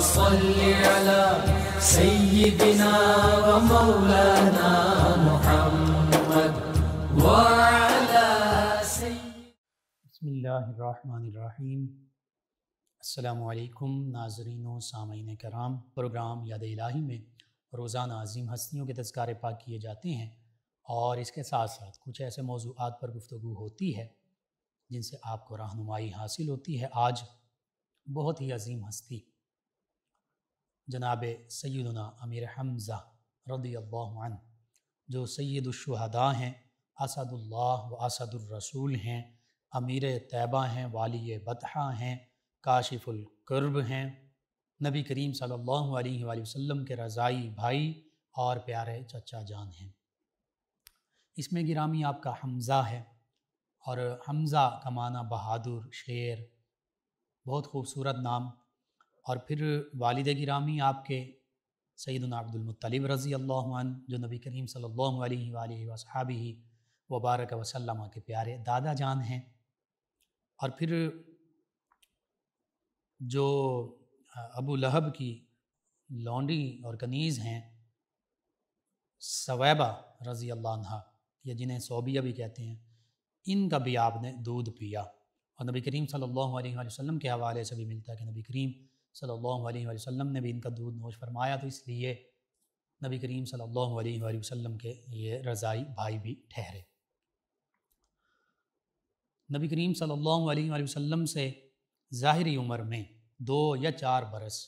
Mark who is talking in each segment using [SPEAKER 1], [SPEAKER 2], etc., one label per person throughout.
[SPEAKER 1] صل على سيدنا ومولانا محمد وعلى
[SPEAKER 2] بسم اللہ الرحمن الرحیم۔ السلام علیکم ناظرین و سامعین کرام۔ پروگرام یاد الہی میں روزانہ عظیم ہستیوں کے تذکار پاک کیے جاتے ہیں اور اس کے ساتھ ساتھ کچھ ایسے موضوعات پر گفتگو ہوتی ہے جن سے آپ کو رہنمائی حاصل ہوتی ہے۔ آج بہت ہی عظیم ہستی جناب سیدنا امیر حمزہ رضی اللہ عنہ، جو سید الشہداء ہیں، اسد اللہ و اسد الرسول ہیں، امیر طیبہ ہیں، والی بطحہ ہیں، کاشف الکرب ہیں، نبی کریم صلی اللہ علیہ وآلہ وسلم کے رضائی بھائی اور پیارے چچا جان ہیں۔ اس میں گرامی آپ کا حمزہ ہے، اور حمزہ کا معنی بہادر، شیر، بہت خوبصورت نام۔ اور پھر والد گرامی آپ کے سیدنا عبد المطلب رضی اللہ عنہ، جو نبی کریم صلی اللہ علیہ وآلہ وصحبہ وبارک وسلم کے پیارے دادا جان ہیں۔ اور پھر جو ابو لہب کی لونڈی اور کنیز ہیں ثویبہ رضی اللہ عنہ، یا جنہیں صوبیہ بھی کہتے ہیں، ان کا بھی آپ نے دودھ پیا۔ اور نبی کریم صلی اللہ علیہ وآلہ وسلم کے حوالے سے بھی ملتا ہے کہ نبی کریم صلی اللہ علیہ وآلہ وسلم نے بھی ان کا دودھ نوش فرمایا، تو اس لیے نبی کریم صلی اللہ علیہ وآلہ وسلم کے یہ رضائی بھائی بھی ٹھہرے۔ نبی کریم صلی اللہ علیہ وآلہ وسلم سے ظاہری عمر میں 2 یا 4 برس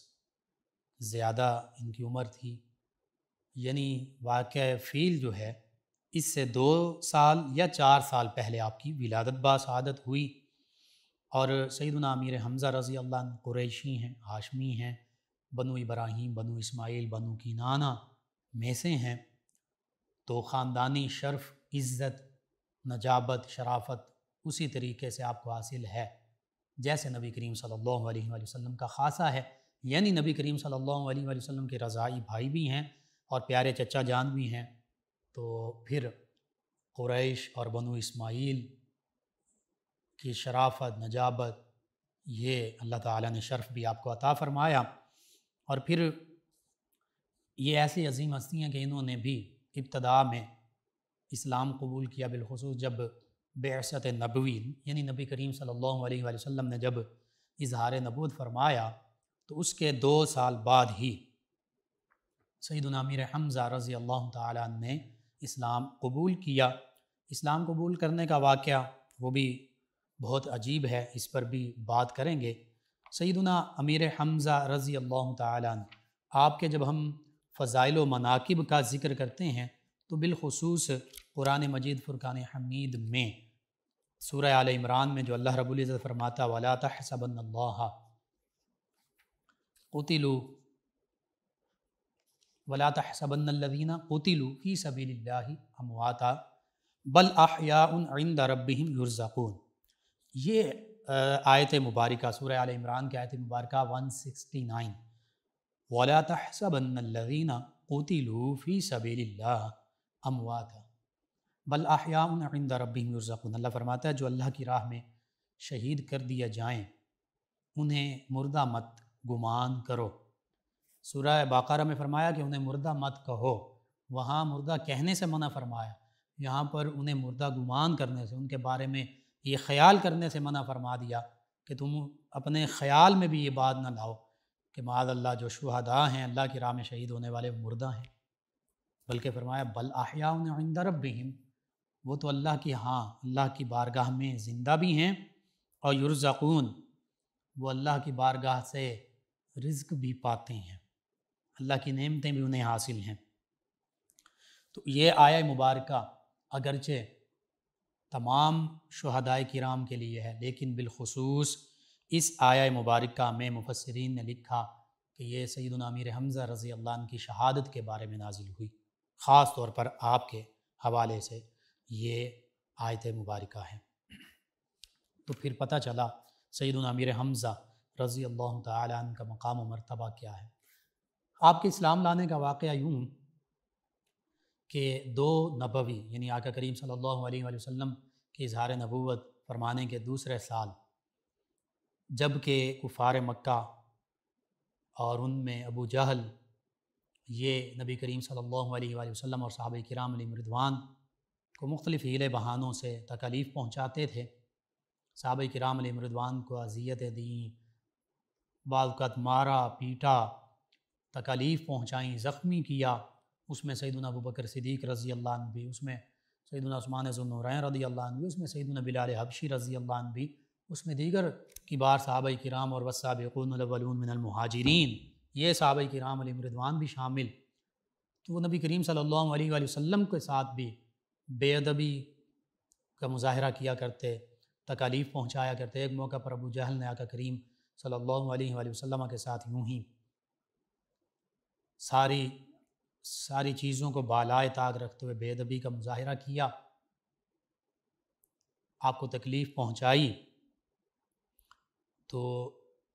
[SPEAKER 2] زیادہ ان کی عمر تھی، یعنی واقع فیل جو ہے اس سے 2 سال یا 4 سال پہلے آپ کی ولادت باسعادت ہوئی۔ اور سیدنا امیر حمزہ رضی اللہ عنہ قریشی ہیں، ہاشمی ہیں، بنو ابراہیم، بنو اسماعیل، بنو کنانہ میں سے ہیں، تو خاندانی شرف، عزت، نجابت، شرافت اسی طریقے سے آپ کو حاصل ہے جیسے نبی کریم صلی اللہ علیہ وآلہ وسلم کا خاصہ ہے، یعنی نبی کریم صلی اللہ علیہ وآلہ وسلم کے رضائی بھائی بھی ہیں اور پیارے چچا جان بھی ہیں۔ تو پھر قریش اور بنو اسماعیل کی شرافت، نجابت، یہ اللہ تعالیٰ نے شرف بھی آپ کو عطا فرمایا۔ اور پھر یہ ایسی عظیم ہستی ہیں کہ انہوں نے بھی ابتدا میں اسلام قبول کیا، بالخصوص جب بعثت نبوی، یعنی نبی کریم صلی اللہ علیہ وآلہ وسلم نے جب اظہار نبوت فرمایا تو اس کے 2 سال بعد ہی سیدنا امیر حمزہ رضی اللہ تعالیٰ عنہ نے اسلام قبول کیا۔ اسلام قبول کرنے کا واقعہ وہ بھی بہت عجیب ہے، اس پر بھی بات کریں گے۔ سیدنا امیر حمزہ رضی اللہ تعالیٰ عنہ، آپ کے جب ہم فضائل و مناقب کا ذکر کرتے ہیں تو بالخصوص قرآن مجید فرقان حمید میں سورہ آل عمران میں جو اللہ رب العزت فرماتا وَلَا تَحْسَبَنَّ اللَّهَ قُتِلُوا وَلَا تَحْسَبَنَّ الَّذِينَ قُتِلُوا فِي سَبِيلِ اللَّهِ أَمْوَاتًا بَلْ أَحْيَاءٌ عِندَ رَبِّهِمْ يُرْزَقُونَ، یہ آیت مبارکہ سورہ آل عمران کی آیت مبارکہ 169، وَلَا تَحْسَبَنَّ الَّذِينَ قُتِلُوا فِي سَبِيلِ اللَّهِ أَمْوَاتًا بل احیاء عند ربہم یرزقون۔ اللہ فرماتا ہے جو اللہ کی راہ میں شہید کر دیا جائیں انہیں مردہ مت گمان کرو۔ سورہ بقرہ میں فرمایا کہ انہیں مردہ مت کہو، وہاں مردہ کہنے سے منع فرمایا، یہاں پر انہیں مردہ گمان کرنے سے، ان کے بارے میں یہ خیال کرنے سے منع فرما دیا کہ تم اپنے خیال میں بھی یہ بات نہ لاؤ کہ معاذ اللہ جو شہداء ہیں، اللہ کی راہ میں شہید ہونے والے مردہ ہیں، بلکہ فرمایا بل احیاء عند ربہم، وہ تو اللہ کی اللہ کی بارگاہ میں زندہ بھی ہیں، اور یرزقون، وہ اللہ کی بارگاہ سے رزق بھی پاتے ہیں، اللہ کی نعمتیں بھی انہیں حاصل ہیں۔ تو یہ آیہ مبارکہ اگرچہ تمام شہداء کرام کے لیے ہے، لیکن بالخصوص اس آیہ مبارکہ میں مفسرین نے لکھا کہ یہ سیدنا امیر حمزہ رضی اللہ عنہ کی شہادت کے بارے میں نازل ہوئی، خاص طور پر آپ کے حوالے سے یہ آیت مبارکہ ہے۔ تو پھر پتہ چلا سیدنا امیر حمزہ رضی اللہ تعالی عنہ کا مقام و مرتبہ کیا ہے۔ آپ کے اسلام لانے کا واقعہ یوں کہ 2 نبوی یعنی آقا کریم صلی اللہ علیہ وآلہ وسلم کے اظہار نبوت فرمانے کے دوسرے سال، جب کہ کفار مکہ اور ان میں ابو جہل یہ نبی کریم صلی اللہ علیہ وآلہ وسلم اور صحابہ کرام علیہم رضوان کو مختلف حیلے بہانوں سے تکالیف پہنچاتے تھے۔ صحابہ کرام علیہم رضوان کو اذیتیں دیں، بعض اوقات مارا پیٹا، تکالیف پہنچائیں، زخمی کیا۔ اس میں سیدنا ابو بکر صدیق رضی اللہ عنہ بھی، اس میں سیدنا عثمان ذو النورین رضی اللہ عنہ بھی، اس میں سیدنا بلال حبشی رضی اللہ عنہ بھی، اس میں دیگر کبار صحابہ کرام اور والسابقون الاولون من المہاجرین، یہ صحابہ کرام علیہم رضوان بھی شامل۔ تو وہ نبی کریم صلی اللہ علیہ وآلہ وسلم کے ساتھ بھی بے ادبی کا مظاہرہ کیا کرتے، تکالیف پہنچایا کرتے۔ ایک موقع پر ابو جہل نے آقا کریم صلی اللہ علیہ وآلہ وسلم کے ساتھ یوں ہی ساری چیزوں کو بالائے طاق رکھتے ہوئے بے ادبی کا مظاہرہ کیا، آپ کو تکلیف پہنچائی۔ تو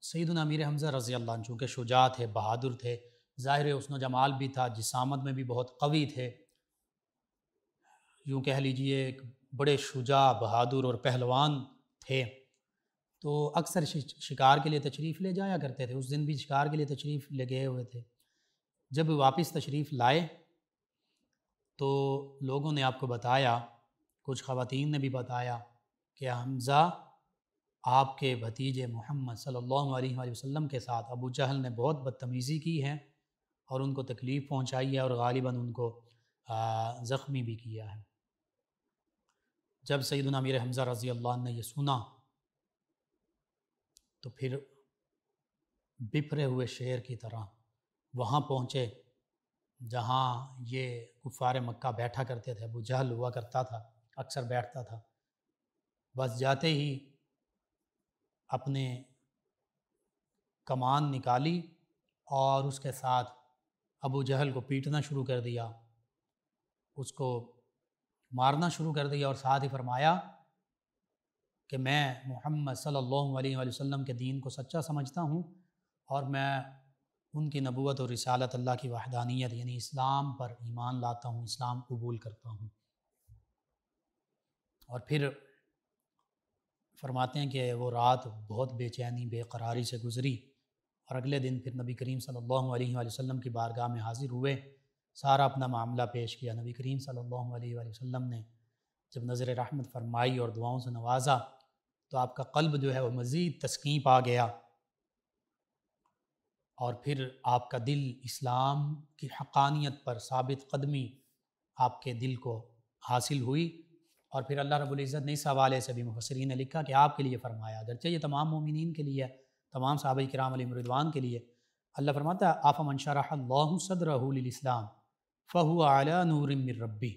[SPEAKER 2] سیدنا امیر حمزہ رضی اللہ عنہ چونکہ شجاع تھے، بہادر تھے، ظاہر حسن و جمال بھی تھا، جسامت میں بھی بہت قوی تھے، یوں کہہ لیجئے ایک بڑے شجاع، بہادر اور پہلوان تھے۔ تو اکثر شکار کے لیے تشریف لے جایا کرتے تھے۔ اس دن بھی شکار کے لیے تشریف لے گئے ہوئے تھے۔ جب واپس تشریف لائے تو لوگوں نے آپ کو بتایا، کچھ خواتین نے بھی بتایا کہ حمزہ آپ کے بھتیجے محمد صلی اللہ علیہ وآلہ وسلم کے ساتھ ابو جہل نے بہت بدتمیزی کی ہے اور ان کو تکلیف پہنچائی ہے اور غالباً ان کو زخمی بھی کیا ہے۔ جب سیدنا امیر حمزہ رضی اللہ عنہ نے یہ سنا تو پھر بپھرے ہوئے شیر کی طرح وہاں پہنچے جہاں یہ کفار مکہ بیٹھا کرتے تھے۔ ابو جہل ہوا کرتا تھا، اکثر بیٹھتا تھا۔ بس جاتے ہی اپنے کمان نکالی اور اس کے ساتھ ابو جہل کو پیٹنا شروع کر دیا، اس کو مارنا شروع کر دیا، اور ساتھ ہی فرمایا کہ میں محمد صلی اللہ علیہ وآلہ وسلم کے دین کو سچا سمجھتا ہوں اور میں ان کی نبوت اور رسالت، اللہ کی وحدانیت یعنی اسلام پر ایمان لاتا ہوں، اسلام قبول کرتا ہوں۔ اور پھر فرماتے ہیں کہ وہ رات بہت بے چینی، بے قراری سے گزری، اور اگلے دن پھر نبی کریم صلی اللہ علیہ وآلہ وسلم کی بارگاہ میں حاضر ہوئے، سارا اپنا معاملہ پیش کیا۔ نبی کریم صلی اللہ علیہ وآلہ وسلم نے جب نظر رحمت فرمائی اور دعاؤں سے نوازا تو آپ کا قلب جو ہے وہ مزید تسکین پا گیا، اور پھر آپ کا دل اسلام کی حقانیت پر ثابت قدمی آپ کے دل کو حاصل ہوئی۔ اور پھر اللہ رب العزت نے اس حوالے سے بھی مفسرین نے لکھا کہ آپ کے لیے فرمایا، اگرچہ یہ تمام مومنین کے لیے، تمام صحابہ کرام علیہم رضوان کے لیے، اللہ فرماتا ہے آفمن شرح اللہ صدرہ للاسلام فہو علی نور من ربہ،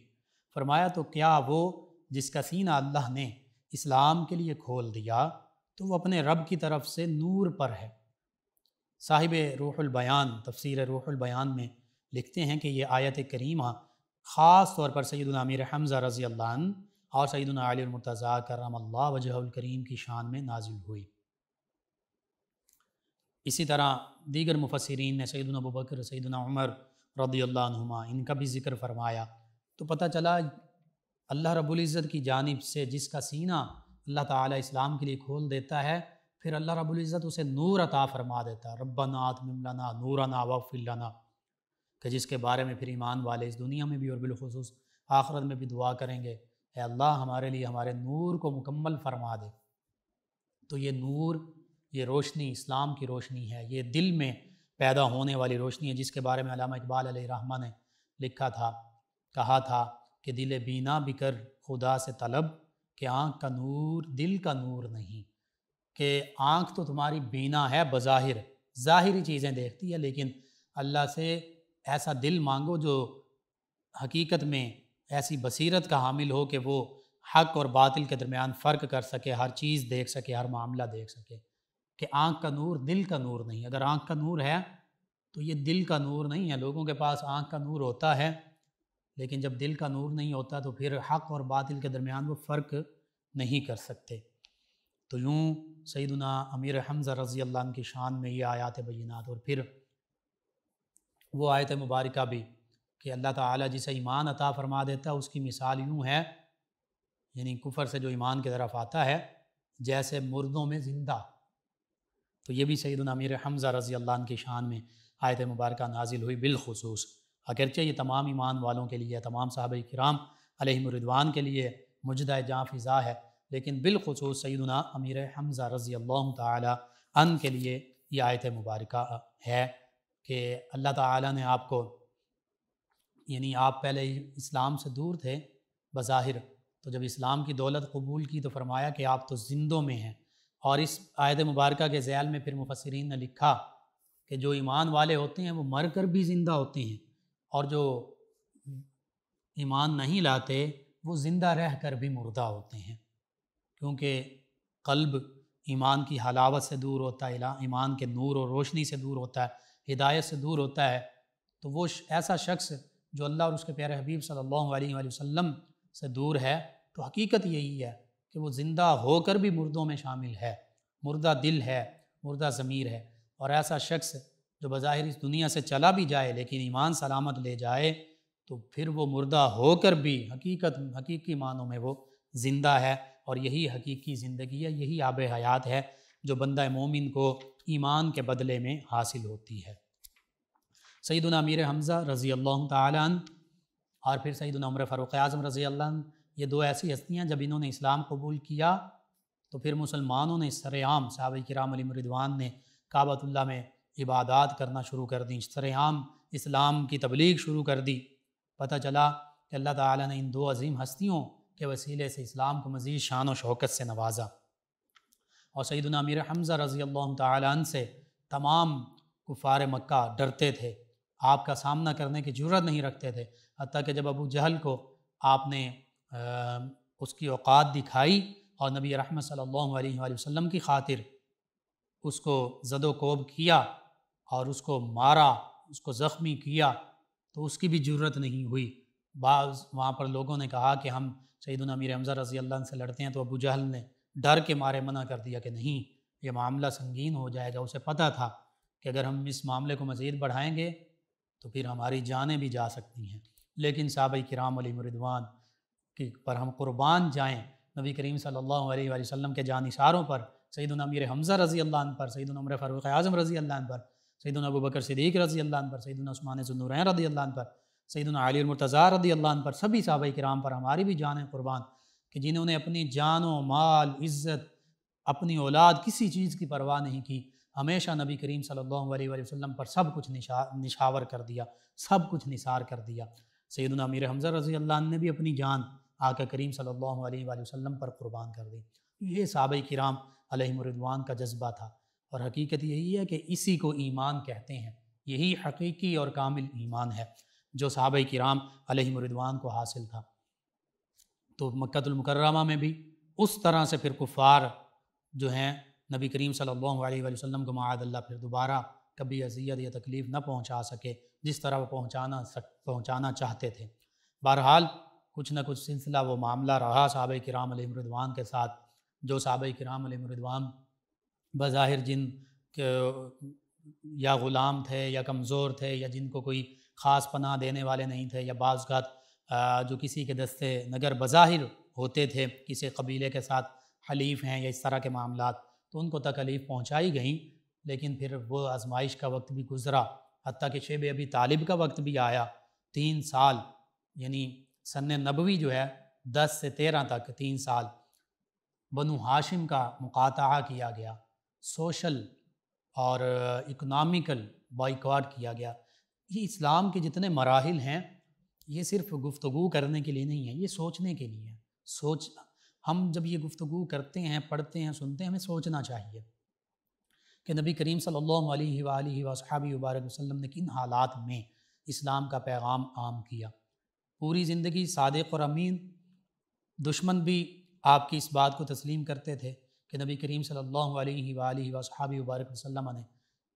[SPEAKER 2] فرمایا تو کیا وہ جس کا سینہ اللہ نے اسلام کے لیے کھول دیا تو وہ اپنے رب کی طرف سے نور پر ہے۔ صاحب روح البیان، تفسیر روح البیان میں لکھتے ہیں کہ یہ آیت کریمہ خاص طور پر سیدنا امیر حمزہ رضی اللہ عنہ اور سیدنا علی المرتضیٰ کرم اللہ وجہہ الکریم کی شان میں نازل ہوئی۔ اسی طرح دیگر مفسرین نے سیدنا ابو بکر، سیدنا عمر رضی اللہ عنہما، ان کا بھی ذکر فرمایا، تو پتہ چلا اللہ رب العزت کی جانب سے جس کا سینہ اللہ تعالیٰ اسلام کے لیے کھول دیتا ہے، پھر اللہ رب العزت اسے نور عطا فرما دیتا ہے۔ ربنا اتمم لنا نورنا واغفر لنا، کہ جس کے بارے میں پھر ایمان والے اس دنیا میں بھی اور بالخصوص آخرت میں بھی دعا کریں گے، اے اللہ ہمارے لیے ہمارے نور کو مکمل فرما دے۔ تو یہ نور، یہ روشنی اسلام کی روشنی ہے، یہ دل میں پیدا ہونے والی روشنی ہے، جس کے بارے میں علامہ اقبال علیہ رحمہ نے لکھا تھا، کہا تھا کہ دل بینا بکر خدا سے طلب، کہ آنکھ کا نور دل کا نور نہیں، کہ آنکھ تو تمہاری بینا ہے، بظاہر ظاہری چیزیں دیکھتی ہے، لیکن اللہ سے ایسا دل مانگو جو حقیقت میں ایسی بصیرت کا حامل ہو کہ وہ حق اور باطل کے درمیان فرق کر سکے، ہر چیز دیکھ سکے، ہر معاملہ دیکھ سکے، کہ آنکھ کا نور دل کا نور نہیں۔ اگر آنکھ کا نور ہے تو یہ دل کا نور نہیں ہے۔ لوگوں کے پاس آنکھ کا نور ہوتا ہے، لیکن جب دل کا نور نہیں ہوتا تو پھر حق اور باطل کے درمیان وہ فرق نہیں کر سکتے۔ تو یوں سیدنا امیر حمزہ رضی اللہ عنہ کی شان میں یہ آیات بینات، اور پھر وہ آیت مبارکہ بھی کہ اللہ تعالیٰ جسے ایمان عطا فرما دیتا ہے اس کی مثال یوں ہے، یعنی کفر سے جو ایمان کی طرف آتا ہے، جیسے مردوں میں زندہ، تو یہ بھی سیدنا امیر حمزہ رضی اللہ عنہ کی شان میں آیت مبارکہ نازل ہوئی بالخصوص۔ اگرچہ یہ تمام ایمان والوں کے لیے، تمام صحابہ کرام علیہم الرضوان کے لیے مجدہ جاں فضا ہے، لیکن بالخصوص سیدنا امیر حمزہ رضی اللہ تعالی عنہ کے لیے یہ آیت مبارکہ ہے کہ اللہ تعالیٰ نے آپ کو، یعنی آپ پہلے اسلام سے دور تھے بظاہر، تو جب اسلام کی دولت قبول کی تو فرمایا کہ آپ تو زندوں میں ہیں۔ اور اس آیت مبارکہ کے ذیل میں پھر مفسرین نے لکھا کہ جو ایمان والے ہوتے ہیں وہ مر کر بھی زندہ ہوتے ہیں، اور جو ایمان نہیں لاتے وہ زندہ رہ کر بھی مردہ ہوتے ہیں، کیونکہ قلب ایمان کی حلاوت سے دور ہوتا ہے، ایمان کے نور اور روشنی سے دور ہوتا ہے، ہدایت سے دور ہوتا ہے، تو وہ ایسا شخص جو اللہ اور اس کے پیارے حبیب صلی اللہ علیہ وآلہ وسلم سے دور ہے، تو حقیقت یہی ہے کہ وہ زندہ ہو کر بھی مردوں میں شامل ہے، مردہ دل ہے، مردہ ضمیر ہے۔ اور ایسا شخص جو بظاہر اس دنیا سے چلا بھی جائے لیکن ایمان سلامت لے جائے تو پھر وہ مردہ ہو کر بھی حقیقی معنوں میں وہ زندہ ہے، اور یہی حقیقی زندگی ہے، یہی آب حیات ہے جو بندہ مومن کو ایمان کے بدلے میں حاصل ہوتی ہے۔ سیدنا امیر حمزہ رضی اللہ تعالیٰ عنہ اور پھر سیدنا عمر فاروق اعظم رضی اللہ عنہ، یہ دو ایسی ہستیاں جب انہوں نے اسلام قبول کیا تو پھر مسلمانوں نے سر عام، صحابہ کرام علیہم رضوان نے کعبۃ اللہ میں عبادات کرنا شروع کر دیں، سر عام اسلام کی تبلیغ شروع کر دی۔ پتہ چلا کہ اللہ تعالیٰ نے ان دو عظیم ہستیوں کے وسیلے سے اسلام کو مزید شان و شوکت سے نوازا، اور سیدنا امیر حمزہ رضی اللہ تعالیٰ عنہ سے تمام کفار مکہ ڈرتے تھے، آپ کا سامنا کرنے کی جرأت نہیں رکھتے تھے، حتیٰ کہ جب ابو جہل کو آپ نے اس کی اوقات دکھائی اور نبی رحمت صلی اللہ علیہ وآلہ وسلم کی خاطر اس کو زد و کوب کیا اور اس کو مارا، اس کو زخمی کیا، تو اس کی بھی جرأت نہیں ہوئی۔ بعض وہاں پر لوگوں نے کہا کہ ہم سیدنا امیر حمزہ رضی اللہ عنہ سے لڑتے ہیں، تو ابو جہل نے ڈر کے مارے منع کر دیا کہ نہیں، یہ معاملہ سنگین ہو جائے گا۔ اسے پتہ تھا کہ اگر ہم اس معاملے کو مزید بڑھائیں گے تو پھر ہماری جانیں بھی جا سکتی ہیں، لیکن صحابہ کرام علیہم رضوان کی پر ہم قربان جائیں، نبی کریم صلی اللہ علیہ وآلہ وسلم کے جانثاروں پر، سیدنا امیر حمزہ رضی اللہ عنہ پر، سیدنا عمر فاروق اعظم رضی اللہ عنہ پر، سیدنا ابو بکر صدیق رضی اللہ عنہ پر، سیدنا عثمان ذو النورین رضی اللہ عنہ پر، سیدنا علی المرتضیٰ رضی اللہ عنہ پر، سبھی صحابہ کرام پر ہماری بھی جانیں قربان، کہ جنہوں نے اپنی جان و مال، عزت، اپنی اولاد، کسی چیز کی پرواہ نہیں کی، ہمیشہ نبی کریم صلی اللہ علیہ وآلہ وسلم پر سب کچھ نشاور کر دیا، سب کچھ نثار کر دیا۔ سیدنا امیر حمزہ رضی اللہ عنہ نے بھی اپنی جان آقا کریم صلی اللہ علیہ وآلہ وسلم پر قربان کر دی۔ یہ صحابہ کرام علیہم رضوان کا جذبہ تھا، اور حقیقت یہی ہے کہ اسی کو ایمان کہتے ہیں، یہی حقیقی اور کامل ایمان ہے جو صحابہ کرام علیہم رضوان کو حاصل تھا۔ تو مکہ المکرمہ میں بھی اس طرح سے پھر کفار جو ہیں نبی کریم صلی اللہ علیہ وآلہ وسلم کو معاذ اللہ پھر دوبارہ کبھی اذیت یا تکلیف نہ پہنچا سکے جس طرح وہ پہنچانا چاہتے تھے۔ بہرحال کچھ نہ کچھ سلسلہ وہ معاملہ رہا صحابہ کرام علیہم رضوان کے ساتھ، جو صحابہ کرام علیہم رضوان بظاہر جن کے یا غلام تھے یا کمزور تھے یا جن کو کوئی خاص پناہ دینے والے نہیں تھے، یا بعض اوقات جو کسی کے دستے نگر بظاہر ہوتے تھے، کسی قبیلے کے ساتھ حلیف ہیں یا اس طرح کے معاملات، تو ان کو تکلیف پہنچائی گئیں، لیکن پھر وہ آزمائش کا وقت بھی گزرا، حتیٰ کہ شیب ابی طالب کا وقت بھی آیا، 3 سال یعنی سن نبوی جو ہے 10 سے 13 تک 3 سال بنو ہاشم کا مقاطعہ کیا گیا، سوشل اور اکنامیکل بائیکاٹ کیا گیا۔ یہ اسلام کے جتنے مراحل ہیں یہ صرف گفتگو کرنے کے لیے نہیں ہے، یہ سوچنے کے لیے ہے۔ ہم جب یہ گفتگو کرتے ہیں، پڑھتے ہیں، سنتے ہیں، ہمیں سوچنا چاہیے کہ نبی کریم صلی اللہ علیہ وآلہ وصحبہ وبارک وسلم نے کن حالات میں اسلام کا پیغام عام کیا، پوری زندگی صادق اور امین۔ دشمن بھی آپ کی اس بات کو تسلیم کرتے تھے کہ نبی کریم صلی اللہ علیہ وآلہ وصحبہ وبارک وسلم نے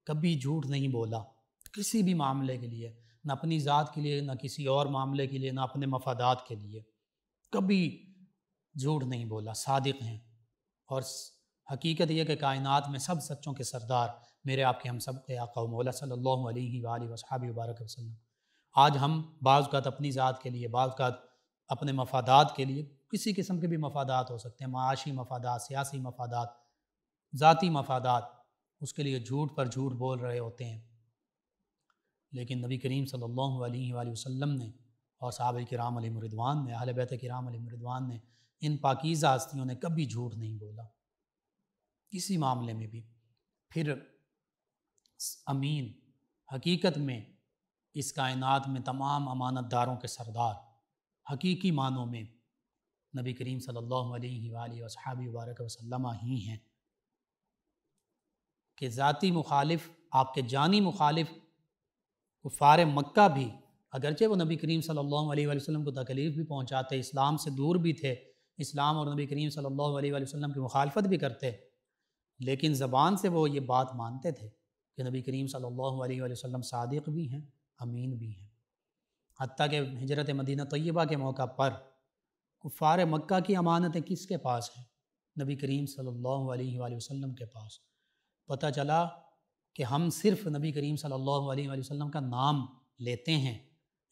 [SPEAKER 2] کبھی جھوٹ نہیں بولا کسی بھی معاملے کے لیے، نہ اپنی ذات کے لیے، نہ کسی اور معاملے کے لیے، نہ اپنے مفادات کے لیے، کبھی جھوٹ نہیں بولا، صادق ہیں۔ اور حقیقت یہ کہ کائنات میں سب سچوں کے سردار میرے آپ کے ہم سب کے آقا و مولا صلی اللہ علیہ وآلہ وصحبہ وبارک وسلم۔ آج ہم بعض اوقات اپنی ذات کے لیے، بعض اوقات اپنے مفادات کے لیے، کسی قسم کے بھی مفادات ہو سکتے ہیں، معاشی مفادات، سیاسی مفادات، ذاتی مفادات، اس کے لیے جھوٹ پر جھوٹ بول رہے ہوتے ہیں، لیکن نبی کریم صلی اللہ علیہ وآلہ وسلم نے اور صحابہ کرام علیہم رضوان نے، اہل بیت کرام علیہم رضوان نے، ان پاکیزہ ہستیوں نے کبھی جھوٹ نہیں بولا کسی معاملے میں بھی۔ پھر امین، حقیقت میں اس کائنات میں تمام امانت داروں کے سردار حقیقی معنوں میں نبی کریم صلی اللہ علیہ وآلہ وصحابہ وبارک وسلم ہی ہیں، کہ ذاتی مخالف، آپ کے جانی مخالف کفار مکہ بھی، اگرچہ وہ نبی کریم صلی اللہ علیہ وآلہ وسلم کو تکلیف بھی پہنچاتے، اسلام سے دور بھی تھے، اسلام اور نبی کریم صلی اللہ علیہ وآلہ وسلم کی مخالفت بھی کرتے، لیکن زبان سے وہ یہ بات مانتے تھے کہ نبی کریم صلی اللہ علیہ وآلہ وسلم صادق بھی ہیں، امین بھی ہیں۔ حتیٰ کہ ہجرت مدینہ طیبہ کے موقع پر کفار مکہ کی امانتیں کس کے پاس ہیں؟ نبی کریم صلی اللہ علیہ وآلہ وسلم کے پاس۔ پتہ چلا کہ ہم صرف نبی کریم صلی اللہ علیہ وآلہ وسلم کا نام لیتے ہیں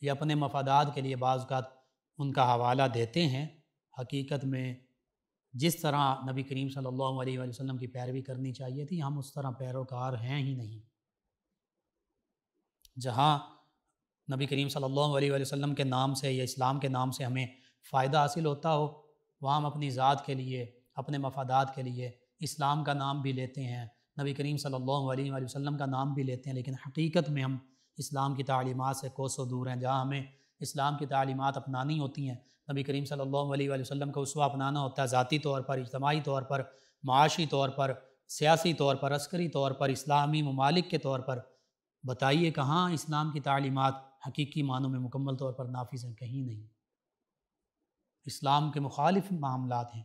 [SPEAKER 2] یا اپنے مفادات کے لیے بعض اوقات ان کا حوالہ دیتے ہیں، حقیقت میں جس طرح نبی کریم صلی اللہ علیہ وآلہ وسلم کی پیروی کرنی چاہیے تھی، ہم اس طرح پیروکار ہیں ہی نہیں۔ جہاں نبی کریم صلی اللہ علیہ وآلہ وسلم کے نام سے یا اسلام کے نام سے ہمیں فائدہ حاصل ہوتا ہو، وہاں ہم اپنی ذات کے لیے، اپنے مفادات کے لیے اسلام کا نام بھی لیتے ہیں، نبی کریم صلی اللہ علیہ وآلہ وسلم کا نام بھی لیتے ہیں، لیکن حقیقت میں ہم اسلام کی تعلیمات سے کوسوں دور ہیں۔ جہاں ہمیں اسلام کی تعلیمات اپنانی ہوتی ہیں، نبی کریم صلی اللہ علیہ وآلہ وسلم کا اسوہ اپنانا ہوتا ہے، ذاتی طور پر، اجتماعی طور پر، معاشی طور پر، سیاسی طور پر، عسکری طور پر، اسلامی ممالک کے طور پر، بتائیے کہاں اسلام کی تعلیمات حقیقی معنوں میں مکمل طور پر نافذ ہیں؟ کہیں نہیں۔ اسلام کے مخالف معاملات ہیں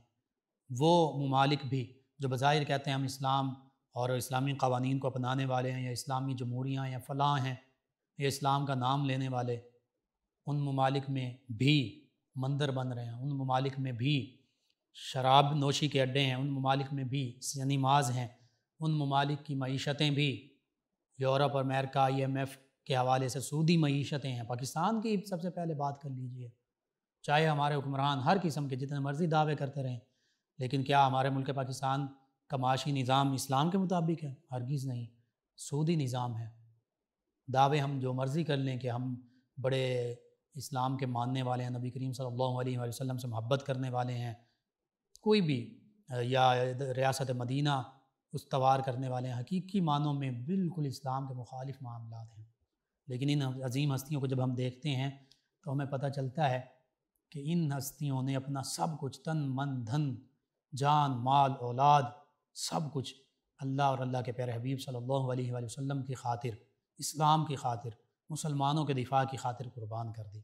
[SPEAKER 2] وہ ممالک بھی جو بظاہر کہتے ہیں ہم اسلام اور اسلامی قوانین کو اپنانے والے ہیں، یا اسلامی جمہوریاں یا فلاں ہیں، یا اسلام کا نام لینے والے، ان ممالک میں بھی مندر بن رہے ہیں، ان ممالک میں بھی شراب نوشی کے اڈے ہیں، ان ممالک میں بھی سنیماز ہیں، ان ممالک کی معیشتیں بھی یورپ اور امریکہ IMF کے حوالے سے سودی معیشتیں ہیں۔ پاکستان کی سب سے پہلے بات کر لیجئے، چاہے ہمارے حکمران ہر قسم کے جتنے مرضی دعوے کرتے رہیں، لیکن کیا ہمارے ملک پاکستان کا معاشی نظام اسلام کے مطابق ہے؟ ہرگز نہیں، سودی نظام ہے۔ دعوے ہم جو مرضی کر لیں کہ ہم بڑے اسلام کے ماننے والے ہیں، نبی کریم صلی اللہ علیہ وآلہ وسلم سے محبت کرنے والے ہیں، کوئی بھی، یا ریاست مدینہ استوار کرنے والے ہیں، حقیقی معنوں میں بالکل اسلام کے مخالف معاملات ہیں۔ لیکن ان عظیم ہستیوں کو جب ہم دیکھتے ہیں تو ہمیں پتہ چلتا ہے کہ ان ہستیوں نے اپنا سب کچھ، تن من دھن، جان مال اولاد، سب کچھ اللہ اور اللہ کے پیارے حبیب صلی اللہ علیہ وآلہ وسلم کی خاطر، اسلام کی خاطر، مسلمانوں کے دفاع کی خاطر قربان کر دی۔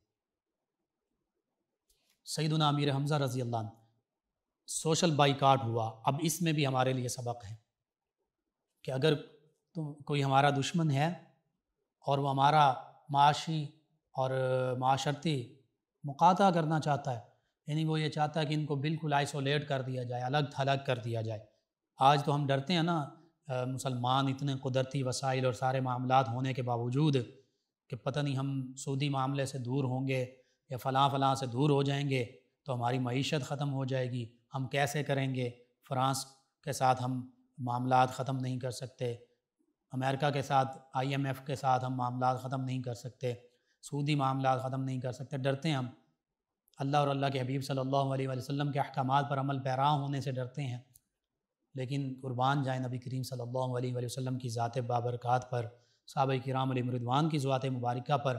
[SPEAKER 2] سیدنا امیر حمزہ رضی اللہ عنہ، سوشل بائیکاٹ ہوا۔ اب اس میں بھی ہمارے لیے سبق ہے کہ اگر کوئی ہمارا دشمن ہے اور وہ ہمارا معاشی اور معاشرتی مقاطعہ کرنا چاہتا ہے، یعنی وہ یہ چاہتا ہے کہ ان کو بالکل آئسولیٹ کر دیا جائے، الگ تھلگ کر دیا جائے۔ آج تو ہم ڈرتے ہیں نا، مسلمان اتنے قدرتی وسائل اور سارے معاملات ہونے کے باوجود کہ پتہ نہیں ہم سودی معاملے سے دور ہوں گے یا فلاں سے دور ہو جائیں گے تو ہماری معیشت ختم ہو جائے گی، ہم کیسے کریں گے؟ فرانس کے ساتھ ہم معاملات ختم نہیں کر سکتے، امریکہ کے ساتھ IMF کے ساتھ ہم معاملات ختم نہیں کر سکتے، سودی معاملات ختم نہیں کر سکتے، ڈرتے ہیں ہم۔ اللہ اور اللہ کے حبیب صلی اللہ علیہ وآلہ وسلم کے احکامات پر عمل پیرا ہونے سے ڈرتے ہیں، لیکن قربان جائیں نبی کریم صلی اللہ علیہ وآلہ وسلم کی ذات بابرکات پر، صحابہ کرام علیہم رضوان کی ذوات مبارکہ پر،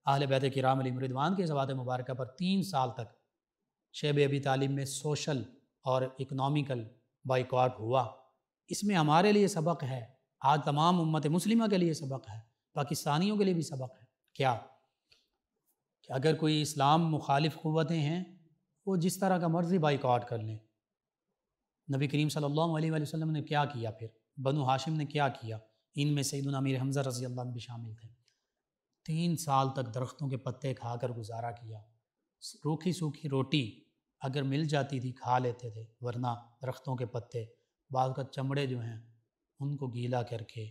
[SPEAKER 2] اہل بیت کرام علیہم رضوان کی ذوات مبارکہ پر 3 سال تک شیب ابی طالب میں سوشل اور اکنامیکل بائیکاٹ ہوا۔ اس میں ہمارے لیے سبق ہے، آج تمام امت مسلمہ کے لیے سبق ہے، پاکستانیوں کے لیے بھی سبق ہے۔ کیا کہ اگر کوئی اسلام مخالف قوتیں ہیں وہ جس طرح کا مرضی بائیکاٹ کر لیں۔ نبی کریم صلی اللہ علیہ وآلہ وسلم نے کیا کیا؟ پھر بنو ہاشم نے کیا کیا؟ ان میں سیدنا امیر حمزہ رضی اللہ عنہ بھی شامل تھے۔ 3 سال تک درختوں کے پتے کھا کر گزارا کیا، روکھی سوکھی روٹی اگر مل جاتی تھی کھا لیتے تھے، ورنہ درختوں کے پتے، بعض کا چمڑے جو ہیں ان کو گیلا کر کے،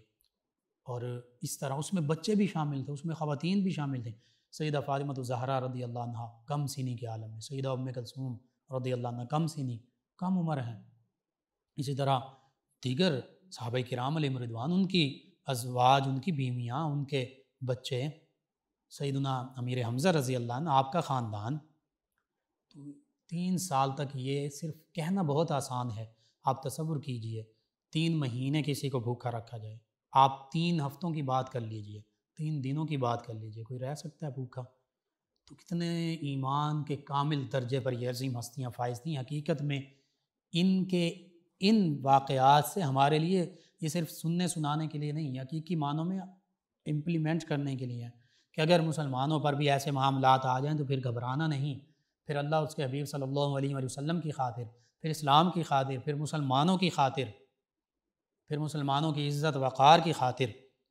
[SPEAKER 2] اور اس طرح اس میں بچے بھی شامل تھے، اس میں خواتین بھی شامل تھیں۔ سیدہ فاطمہ الزہرا رضی اللہ عنہ کم سنی کے عالم میں، سیدہ ام کلثوم رضی اللہ عنہ کم سنی، کم عمر ہیں، اسی طرح دیگر صحابہ کرام علیہم رضوان، ان کی ازواج، ان کی بیویاں، ان کے بچے، سیدنا امیر حمزہ رضی اللہ عنہ، آپ کا خاندان، تو 3 سال تک یہ صرف کہنا بہت آسان ہے، آپ تصور کیجئے 3 مہینے کسی کو بھوکا رکھا جائے، آپ 3 ہفتوں کی بات کر لیجئے، 3 دنوں کی بات کر لیجئے، کوئی رہ سکتا ہے بھوکا؟ تو کتنے ایمان کے کامل درجے پر یہ عظیم ہستیاں فائز تھیں۔ حقیقت میں ان واقعات سے ہمارے لیے یہ صرف سننے سنانے کے لیے نہیں، حقیقی معنوں میں امپلیمنٹ کرنے کے لیے ہے کہ اگر مسلمانوں پر بھی ایسے معاملات آ جائیں تو پھر گھبرانا نہیں، پھر اللہ اس کے حبیب صلی اللہ علیہ وآلہ وسلم کی خاطر، پھر اسلام کی خاطر، پھر مسلمانوں کی خاطر، پھر مسلمانوں کی عزت وقار کی خاطر،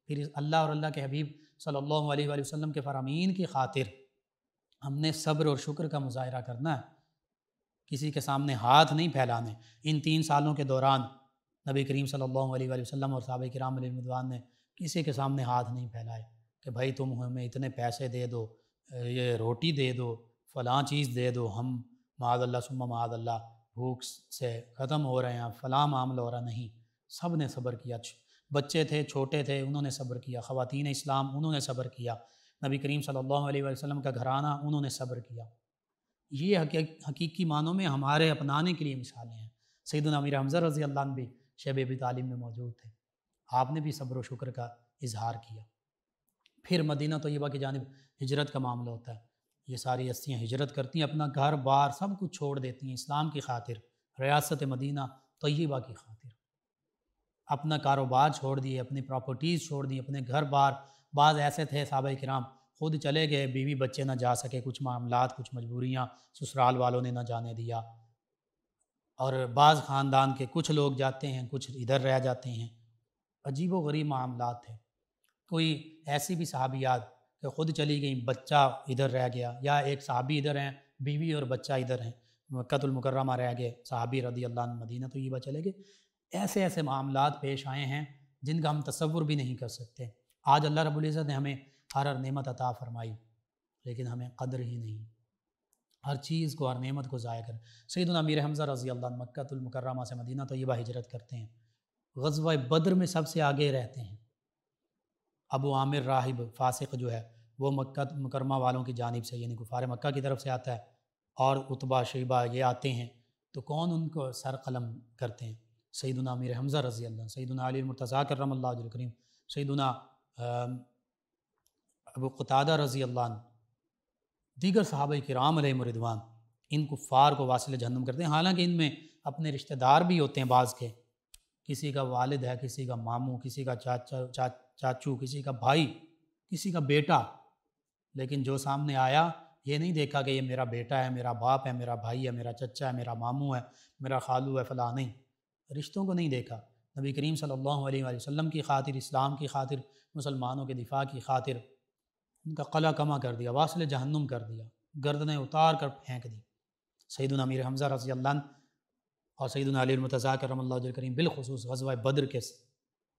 [SPEAKER 2] پھر اللہ اور اللہ کے حبیب صلی اللہ علیہ وآلہ وسلم کے فرامین کی خاطر ہم نے صبر اور شکر کا مظاہرہ کرنا ہے، کسی کے سامنے ہاتھ نہیں پھیلانے۔ ان 3 سالوں کے دوران نبی کریم صلی اللہ علیہ وآلہ وسلم اور صحابہ کرام علیہ رضوان نے کسی کے سامنے ہاتھ نہیں پھیلائے کہ بھائی تم ہمیں اتنے پیسے دے دو، یہ روٹی دے دو، فلاں چیز دے دو، ہم معاذ اللہ ثم معاذ اللہ بھوک سے ختم ہو رہے ہیں، فلاں معاملہ ہو رہا نہیں۔ سب نے صبر کیا، بچے تھے، چھوٹے تھے، انہوں نے صبر کیا، خواتین اسلام انہوں نے صبر کیا، نبی کریم صلی اللہ علیہ وسلم کا گھرانہ انہوں نے صبر کیا۔ یہ حقیقی معنوں میں ہمارے اپنانے کے لیے مثالیں ہیں۔ سیدنا امیر حمزہ رضی اللہ عنہ بھی شیب ابی طالب میں موجود تھے، آپ نے بھی صبر و شکر کا اظہار کیا۔ پھر مدینہ طیبہ کی جانب ہجرت کا معاملہ ہوتا ہے، یہ ساری ہستیاں ہجرت کرتی ہیں، اپنا گھر بار سب کچھ چھوڑ دیتی ہیں اسلام کی خاطر، ریاست مدینہ طیبہ کی خاطر، اپنا کاروبار چھوڑ دیے، اپنی پراپرٹیز چھوڑ دی، اپنے گھر بار۔ بعض ایسے تھے صحابہ کرام خود چلے گئے، بیوی بچے نہ جا سکے، کچھ معاملات، کچھ مجبوریاں سسرال والوں نے نہ جانے دیا، اور بعض خاندان کے کچھ لوگ جاتے ہیں، کچھ ادھر رہ جاتے ہیں، عجیب و غریب معاملات تھے۔ کوئی ایسی بھی صحابیات کہ خود چلی گئیں، بچہ ادھر رہ گیا، یا ایک صحابی ادھر ہیں، بیوی اور بچہ ادھر ہیں، مکہ المکرمہ رہ گئے، صحابی رضی اللہ عنہ مدینہ طیبہ چلے گئے۔ ایسے معاملات پیش آئے ہیں جن کا ہم تصور بھی نہیں کر سکتے۔ آج اللہ رب العزت نے ہمیں ہر نعمت عطا فرمائی، لیکن ہمیں قدر ہی نہیں، ہر چیز کو، ہر نعمت کو ضائع کر۔ سیدنا امیر حمزہ رضی اللہ عنہ مکہ المکرمہ سے مدینہ طیبہ ہجرت کرتے ہیں، غزوہ بدر میں سب سے آگے رہتے ہیں۔ ابو عامر راہب فاسق جو ہے وہ مکہ مکرمہ والوں کی جانب سے، یعنی کفار مکہ کی طرف سے آتا ہے، اور عتبہ شیبہ یہ آتے ہیں، تو کون ان کو سر قلم کرتے ہیں؟ سیدنا امیر حمزہ رضی اللہ عنہ، سیدنا علی المرتضیٰ کرم اللہ وجہہ الکریم، سیدنا ابو قتادہ رضی اللہ عنہ، دیگر صحابہ کرام علیہم رضوان ان کفار کو واصل جہنم کرتے ہیں۔ حالانکہ ان میں اپنے رشتہ دار بھی ہوتے ہیں بعض کے، کسی کا والد ہے، کسی کا ماموں، کسی کا چاچو، کسی کا بھائی، کسی کا بیٹا، لیکن جو سامنے آیا یہ نہیں دیکھا کہ یہ میرا بیٹا ہے، میرا باپ ہے، میرا بھائی ہے، میرا چچا ہے، میرا ماموں ہے، میرا خالو ہے، فلاں نہیں، رشتوں کو نہیں دیکھا۔ نبی کریم صلی اللہ علیہ وآلہ وسلم کی خاطر، اسلام کی خاطر، مسلمانوں کے دفاع کی خاطر ان کا قلع کما کر دیا، واصل جہنم کر دیا، گردنیں اتار کر پھینک دی۔ سیدنا امیر حمزہ رضی اللہ عنہ اور سیدنا علی المرتضیٰ کرم اللہ وجہہ الکریم بالخصوص غزوہ بدر کے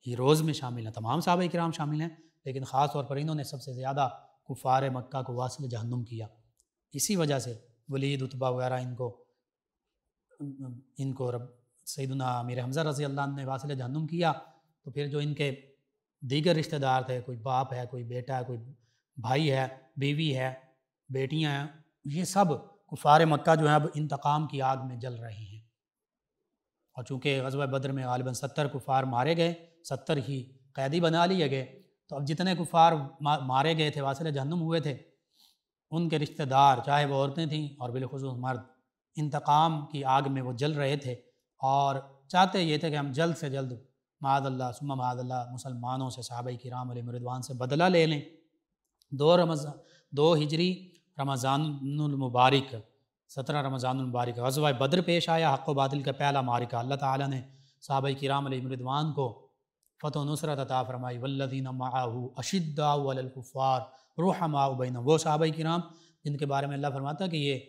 [SPEAKER 2] ہیروز میں شامل ہیں، تمام صحابہ کرام شامل ہیں، لیکن خاص طور پر انہوں نے سب سے زیادہ کفار مکہ کو واصل جہنم کیا۔ اسی وجہ سے ولید، عتبہ وغیرہ ان کو سیدنا امیر حمزہ رضی اللہ عنہ نے واصل جہنم کیا، تو پھر جو ان کے دیگر رشتہ دار تھے، کوئی باپ ہے، کوئی بیٹا ہے، کوئی بھائی ہے، بیوی ہے، بیٹیاں ہیں، یہ سب کفار مکہ جو ہیں اب انتقام کی آگ میں جل رہے ہیں۔ اور چونکہ غزوہ بدر میں غالباً 70 کفار مارے گئے، 70 ہی قیدی بنا لیے گئے، تو اب جتنے کفار مارے گئے تھے، واصل جہنم ہوئے تھے، ان کے رشتہ دار، چاہے وہ عورتیں تھیں اور بالخصوص مرد، انتقام کی آگ میں وہ جل رہے تھے، اور چاہتے یہ تھے کہ ہم جلد سے جلد معاذ اللہ ثم معاذ اللہ مسلمانوں سے، صحابہ کرام علیہم رضوان سے بدلہ لے لیں۔ 2 ہجری رمضان المبارک، 17 رمضان المبارک غزوہ بدر پیش آیا، حق و باطل کا پہلا معرکہ۔ اللہ تعالیٰ نے صحابہ کرام علیہم رضوان کو فتح و نصرت عطا فرمائی۔ والذین معہ اشداء علی الکفار رحماء بینہم، وہ صحابہ کرام جن کے بارے میں اللہ فرماتا ہے کہ یہ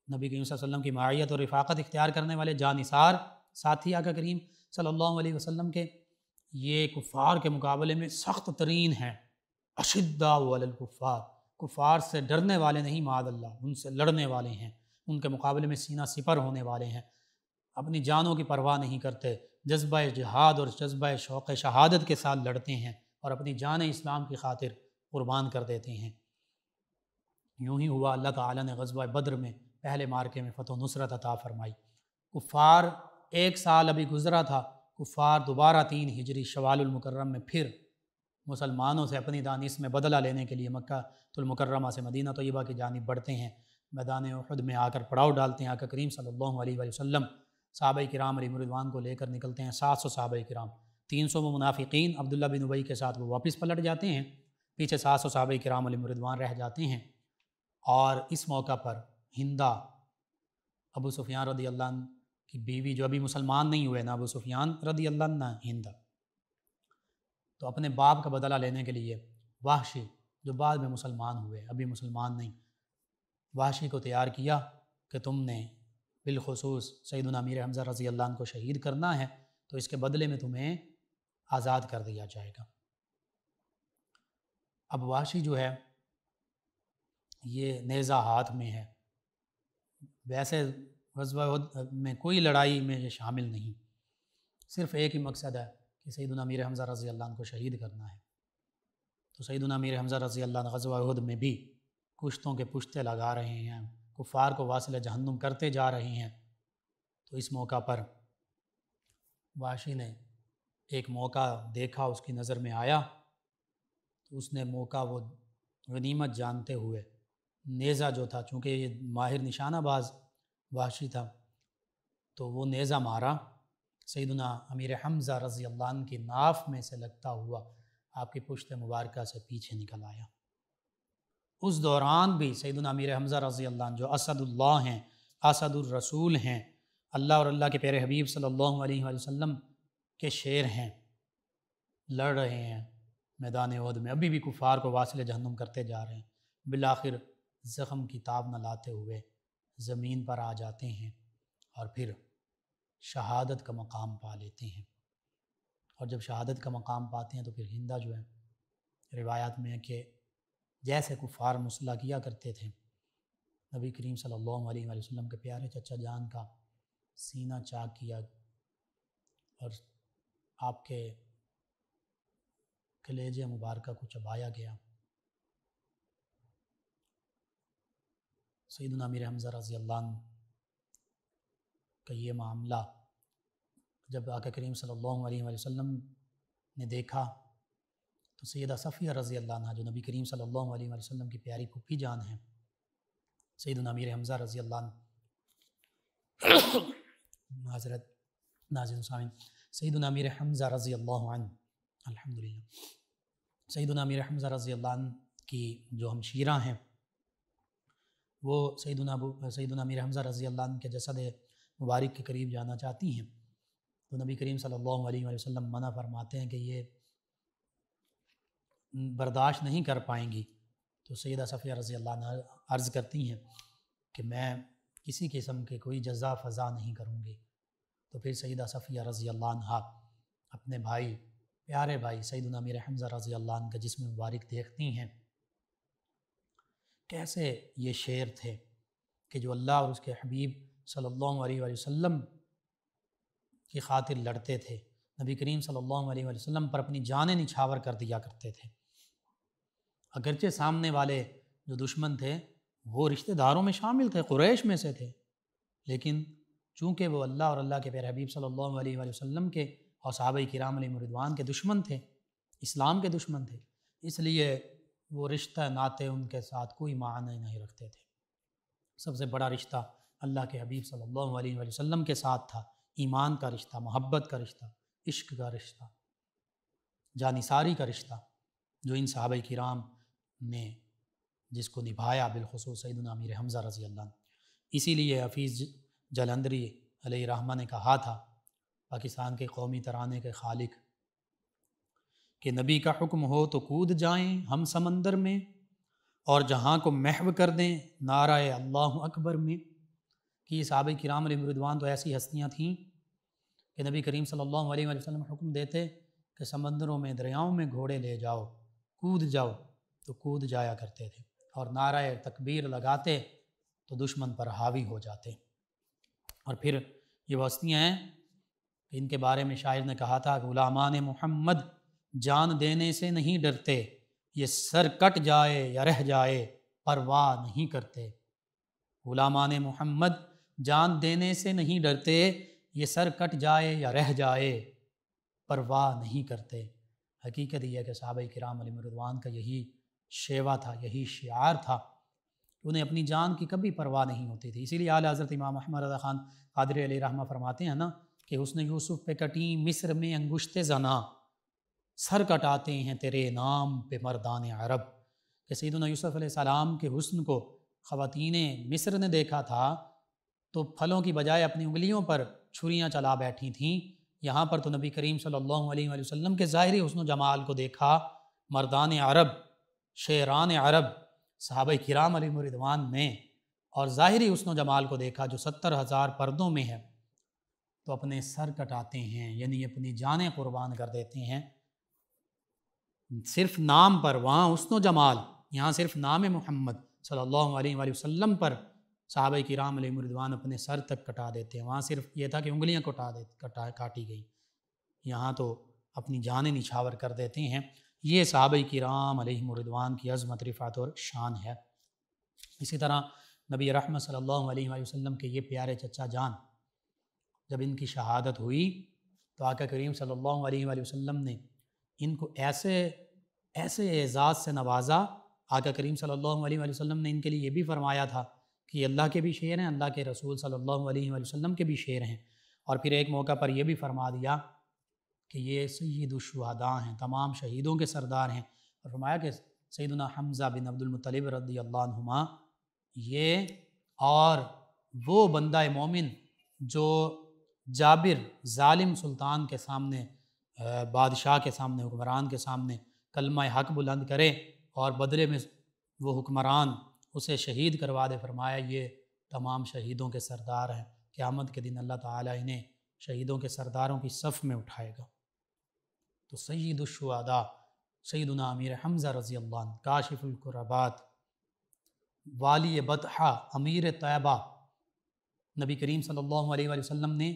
[SPEAKER 2] نبی کریم صلی اللہ علیہ وسلم کی معیت اور رفاقت اختیار کرنے والے جانثار ساتھی آقا کریم صلی اللہ علیہ وسلم کے، یہ کفار کے مقابلے میں سخت ترین ہیں۔ اشداء علی الکفار، کفار سے ڈرنے والے نہیں، معاذ اللہ ان سے لڑنے والے ہیں، ان کے مقابلے میں سینہ سپر ہونے والے ہیں، اپنی جانوں کی پرواہ نہیں کرتے، جذبہ جہاد اور جذبہ شوق شہادت کے ساتھ لڑتے ہیں اور اپنی جان اسلام کی خاطر قربان کر دیتے ہیں۔ یوں ہی ہوا، اللہ تعالیٰ نے غزوہ بدر میں پہلے مارکے میں فتح و نصرت عطا فرمائی۔ کفار 1 سال ابھی گزرا تھا، کفار دوبارہ 3 ہجری شوال المکرم میں پھر مسلمانوں سے اپنی دانش میں بدلہ لینے کے لیے مکہ المکرمہ سے مدینہ طیبہ کی جانب بڑھتے ہیں۔ میدان احد میں آ کر پڑاؤ ڈالتے ہیں۔ آقا کریم صلی اللہ علیہ وآلہ وسلم صحابہ کرام علیہم رضوان کو لے کر نکلتے ہیں، 700 صحابہ کرام، 300 منافقین عبداللہ بن ابی کے ساتھ وہ واپس پلٹ جاتے ہیں، پیچھے 700 صحابہ کرام علیہم رضوان رہ جاتے ہیں۔ اور اس موقع پر ہندہ ابو سفیان رضی اللہ عنہ کی بیوی، جو ابھی مسلمان نہیں ہوئے، نہ ابو سفیان رضی اللہ عنہ نہ ہندہ، تو اپنے باپ کا بدلہ لینے کے لیے وحشی، جو بعد میں مسلمان ہوئے ابھی مسلمان نہیں، وحشی کو تیار کیا کہ تم نے بالخصوص سیدنا امیر حمزہ رضی اللہ عنہ کو شہید کرنا ہے، تو اس کے بدلے میں تمہیں آزاد کر دیا جائے گا۔ اب وحشی جو ہے یہ نیزہ ہاتھ میں ہے، ویسے غزوہ احد میں کوئی لڑائی میں یہ شامل نہیں، صرف ایک ہی مقصد ہے کہ سیدنا امیر حمزہ رضی اللہ عنہ کو شہید کرنا ہے۔ تو سیدنا امیر حمزہ رضی اللہ عنہ غزوہ احد میں بھی کشتوں کے پشتے لگا رہے ہیں، کفار کو واصل جہنم کرتے جا رہے ہیں۔ تو اس موقع پر وحشی نے ایک موقع دیکھا، اس کی نظر میں آیا، تو اس نے موقع وہ غنیمت جانتے ہوئے نیزہ جو تھا، چونکہ یہ ماہر نشانہ باز وحشی تھا، تو وہ نیزہ مارا، سیدنا امیر حمزہ رضی اللہ عنہ کی ناف میں سے لگتا ہوا آپ کی پشت مبارکہ سے پیچھے نکل آیا۔ اس دوران بھی سیدنا امیر حمزہ رضی اللہ عنہ جو اسد اللہ ہیں، اسد الرسول ہیں، اللہ اور اللہ کے پیارے حبیب صلی اللہ علیہ وآلہ وسلم کے شیر ہیں، لڑ رہے ہیں میدان احد میں، ابھی بھی کفار کو واصل جہنم کرتے جا رہے ہیں، بالآخر زخم کی تاب نہ لاتے ہوئے زمین پر آ جاتے ہیں اور پھر شہادت کا مقام پا لیتے ہیں۔ اور جب شہادت کا مقام پاتے ہیں تو پھر ہندہ جو ہے، روایات میں ہے کہ جیسے کفار مسلح کیا کرتے تھے، نبی کریم صلی اللہ علیہ وآلہ وسلم کے پیارے چچا جان کا سینہ چاک کیا اور آپ کے کلیجے مبارکہ کو چبایا گیا۔ سیدنا امیر حمزہ رضی اللہ عنہ کا یہ معاملہ جب آقا کریم صلی اللہ علیہ وآلہ وسلم نے دیکھا تو سیدہ صفیہ رضی اللہ عنہ، جو نبی کریم صلی اللہ علیہ وآلہ وسلم کی پیاری پھوپھی جان ہیں، سیدنا امیر حمزہ رضی اللہ عنہ معذرت ناظرین سامعین، سیدنا امیر حمزہ رضی اللہ عنہ الحمدللہ، سیدنا امیر حمزہ رضی اللہ عنہ کی جو ہمشیرہ ہیں وہ سیدنا امیر حمزہ رضی اللہ عنہ کے جسد مبارک کے قریب جانا چاہتی ہیں، تو نبی کریم صلی اللہ علیہ وآلہ وسلم منع فرماتے ہیں کہ یہ برداشت نہیں کر پائیں گی۔ تو سیدہ صفیہ رضی اللہ عنہ عرض کرتی ہیں کہ میں کسی قسم کے کوئی جزا فضا نہیں کروں گی۔ تو پھر سیدہ صفیہ رضی اللہ عنہ اپنے بھائی، پیارے بھائی سیدنا امیر حمزہ رضی اللہ عنہ کا جسم مبارک دیکھتی ہیں، کیسے یہ شیر تھے کہ جو اللہ اور اس کے حبیب صلی اللہ علیہ وآلہ وسلم کی خاطر لڑتے تھے، نبی کریم صلی اللہ علیہ وآلہ وسلم پر اپنی جانیں نچھاور کر دیا کرتے تھے۔ اگرچہ سامنے والے جو دشمن تھے وہ رشتہ داروں میں شامل تھے، قریش میں سے تھے، لیکن چونکہ وہ اللہ اور اللہ کے پیارے حبیب صلی اللہ علیہ وآلہ وسلم کے اور صحابہ کرام علیہم رضوان کے دشمن تھے، اسلام کے دشمن تھے، اس لیے وہ رشتہ ناطے ان کے ساتھ کوئی معنی نہیں رکھتے تھے۔ سب سے بڑا رشتہ اللہ کے حبیب صلی اللہ علیہ وآلہ وسلم کے ساتھ تھا، ایمان کا رشتہ، محبت کا رشتہ، عشق کا رشتہ، جانثاری کا رشتہ، جو ان صحابہ کرام نے جس کو نبھایا، بالخصوص سیدنا امیر حمزہ رضی اللہ عنہ۔ اسی لیے حفیظ جلندری علیہ رحمہ نے کہا تھا، پاکستان کے قومی ترانے کے خالق، کہ نبی کا حکم ہو تو کود جائیں ہم سمندر میں، اور جہاں کو محو کر دیں نعرہ اللہ اکبر میں۔ کہ یہ صحابہ کرام علیہ رضوان تو ایسی ہستیاں تھیں کہ نبی کریم صلی اللہ علیہ وسلم حکم دیتے کہ سمندروں میں، دریاؤں میں گھوڑے لے جاؤ، کود جاؤ، تو کود جایا کرتے تھے، اور نعرہ تکبیر لگاتے تو دشمن پر حاوی ہو جاتے۔ اور پھر یہ وہ ہستیاں ہیں کہ ان کے بارے میں شاعر نے کہا تھا کہ غلامان محمد جان دینے سے نہیں ڈرتے، یہ سر کٹ جائے یا رہ جائے پرواہ نہیں کرتے۔ غلامان محمد جان دینے سے نہیں ڈرتے، یہ سر کٹ جائے یا رہ جائے پرواہ نہیں کرتے۔ حقیقت یہ ہے کہ صحابہ کرام علیہم رضوان کا یہی شیوا تھا، یہی شعار تھا، انہیں اپنی جان کی کبھی پرواہ نہیں ہوتی تھی۔ اسی لیے اعلیٰ حضرت امام احمد رضا خان قادری علیہ رحمہ فرماتے ہیں نا کہ حسن یوسف پہ کٹیں مصر میں انگشت زنا، سر کٹاتے ہیں تیرے نام پہ مردان عرب، کہ سیدنا یوسف علیہ السلام کے حسن کو خواتین مصر نے دیکھا تھا تو پھلوں کی بجائے اپنی انگلیوں پر چھریاں چلا بیٹھی تھیں، یہاں پر تو نبی کریم صلی اللہ علیہ وآلہ وسلم کے ظاہری حسن و جمال کو دیکھا، مردان عرب، شیران عرب صحابہ کرام علیہم رضوان میں، اور ظاہری حسن و جمال کو دیکھا جو 70,000 پردوں میں ہے، تو اپنے سر کٹاتے ہیں، یعنی اپنی جانیں قربان کر دیتے ہیں صرف نام پر۔ وہاں حسن و جمال، یہاں صرف نام محمد صلی اللہ علیہ وآلہ وسلم پر صحابہ کرام علیہم رضوان اپنے سر تک کٹا دیتے ہیں۔ وہاں صرف یہ تھا کہ انگلیاں کاٹی گئیں، یہاں تو اپنی جانیں نچھاور کر دیتے ہیں۔ یہ صحابہ کرام علیہم رضوان کی عظمت، رفعت اور شان ہے۔ اسی طرح نبی رحمت صلی اللہ علیہ وآلہ وسلم کے یہ پیارے چچا جان، جب ان کی شہادت ہوئی تو آقا کریم صلی اللہ علیہ وآلہ وسلم نے ان کو ایسے اعزاز سے نوازا۔ آقا کریم صلی اللہ علیہ وآلہ وسلم نے ان کے لیے یہ بھی فرمایا تھا کہ یہ اللہ کے بھی شیر ہیں، اللہ کے رسول صلی اللہ علیہ وآلہ وسلم کے بھی شیر ہیں، اور پھر ایک موقع پر یہ بھی فرما دیا کہ یہ سید الشہداء ہیں، تمام شہیدوں کے سردار ہیں، اور فرمایا کہ سیدنا حمزہ بن عبد المطلب رضی اللہ عنہما یہ اور وہ بندہ مومن جو جابر ظالم سلطان کے سامنے، بادشاہ کے سامنے، حکمران کے سامنے کلمہ حق بلند کرے اور بدلے میں وہ حکمران اسے شہید کروا دے، فرمایا یہ تمام شہیدوں کے سردار ہیں، قیامت کے دن اللہ تعالیٰ انہیں شہیدوں کے سرداروں کی صف میں اٹھائے گا۔ تو سید الشہداء سیدنا امیر حمزہ رضی اللہ عنہ، کاشف الکربات، والی بطحہ، امیر طیبہ، نبی کریم صلی اللہ علیہ وآلہ وسلم نے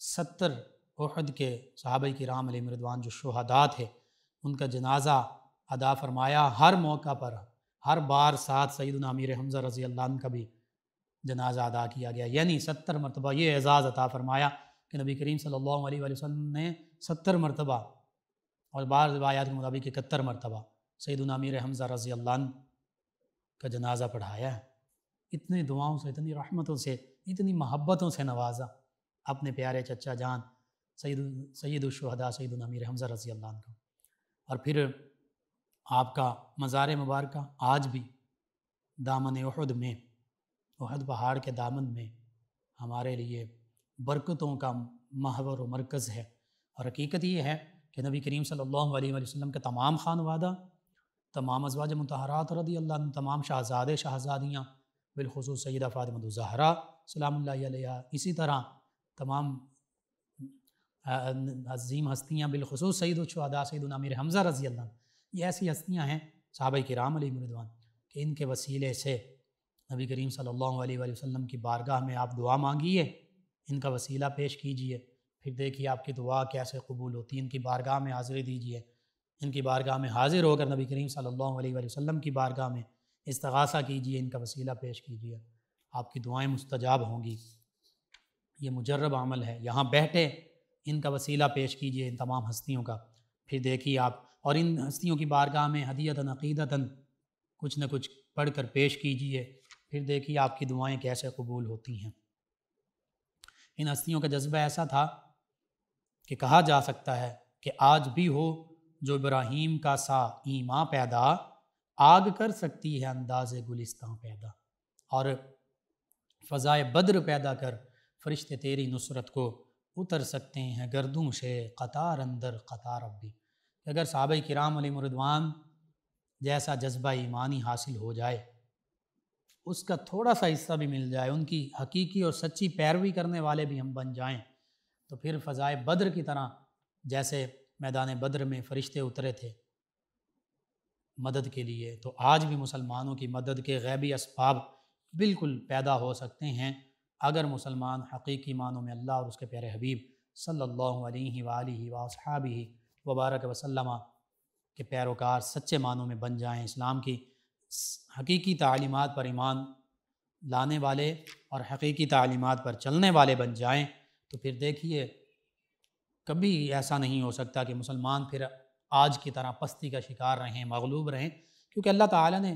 [SPEAKER 2] 70 احد کے صحابہ کرام علیہم رضوان جو شہداء تھے ان کا جنازہ ادا فرمایا۔ ہر موقع پر، ہر بار ساتھ سیدنا امیر حمزہ رضی اللہ عنہ کا بھی جنازہ ادا کیا گیا، یعنی 70 مرتبہ یہ اعزاز عطا فرمایا کہ نبی کریم صلی اللہ علیہ وآلہ وسلم نے 70 مرتبہ اور بعض روایات کے مطابق 71 مرتبہ سیدنا امیر حمزہ رضی اللہ عنہ کا جنازہ پڑھایا ہے۔ اتنی دعاؤں سے، اتنی رحمتوں سے، اتنی محبتوں سے نوازا اپنے پیارے چچا جان سید الشہداء سیدنا امیر حمزہ رضی اللہ عنہ کو۔ اور پھر آپ کا مزار مبارکہ آج بھی دامن احد میں، احد پہاڑ کے دامن میں ہمارے لیے برکتوں کا محور و مرکز ہے، اور حقیقت یہ ہے کہ نبی کریم صلی اللہ علیہ وآلہ وسلم کے تمام خانوادہ، تمام ازواج مطہرات رضی اللہ عنہ، تمام شہزادے شہزادیاں، بالخصوص سیدہ فاطمہ الزہرا سلام اللہ علیہا، اسی طرح تمام عظیم ہستیاں، بالخصوص سید الشہداء سیدنا امیر حمزہ رضی اللہ عنہ، یہ ایسی ہستیاں ہیں صحابہ کرام علیہم رضوان کہ ان کے وسیلے سے نبی کریم صلی اللہ علیہ وآلہ وسلم کی بارگاہ میں آپ دعا مانگیے، ان کا وسیلہ پیش کیجئے، پھر دیکھیے آپ کی دعا کیسے قبول ہوتی ہے۔ ان کی بارگاہ میں حاضری دیجئے، ان کی بارگاہ میں حاضر ہو کر نبی کریم صلی اللہ علیہ وآلہ وسلم کی بارگاہ میں استغاثہ کیجئے، ان کا وسیلہ پیش کیجئے، آپ کی دعائیں مستجاب ہوں گی۔ یہ مجرب عمل ہے، یہاں بیٹھے ان کا وسیلہ پیش کیجئے، ان تمام ہستیوں کا، پھر دیکھیے آپ، اور ان ہستیوں کی بارگاہ میں ہدیۃً عقیدۃً کچھ نہ کچھ پڑھ کر پیش کیجئے، پھر دیکھیے آپ کی دعائیں کیسے قبول ہوتی ہیں۔ ان ہستیوں کا جذبہ ایسا تھا کہ کہا جا سکتا ہے کہ آج بھی ہو جو ابراہیم کا سا ایماں پیدا، آگ کر سکتی ہے انداز گلستاں پیدا، اور فضائے بدر پیدا کر فرشتے تیری نصرت کو اتر سکتے ہیں گردوں سے قطار اندر قطار اب بھی۔ اگر صحابہ کرام علیہم رضوان جیسا جذبہ ایمانی حاصل ہو جائے، اس کا تھوڑا سا حصہ بھی مل جائے، ان کی حقیقی اور سچی پیروی کرنے والے بھی ہم بن جائیں، تو پھر فضائے بدر کی طرح جیسے میدان بدر میں فرشتے اترے تھے مدد کے لیے، تو آج بھی مسلمانوں کی مدد کے غیبی اسباب بالکل پیدا ہو سکتے ہیں اگر مسلمان حقیقی معنوں میں اللہ اور اس کے پیارے حبیب صلی اللہ علیہ وآلہ وصحابہ وبارک وسلم کے پیروکار سچے معنوں میں بن جائیں، اسلام کی حقیقی تعلیمات پر ایمان لانے والے اور حقیقی تعلیمات پر چلنے والے بن جائیں، تو پھر دیکھیے کبھی ایسا نہیں ہو سکتا کہ مسلمان پھر آج کی طرح پستی کا شکار رہیں، مغلوب رہیں، کیونکہ اللہ تعالیٰ نے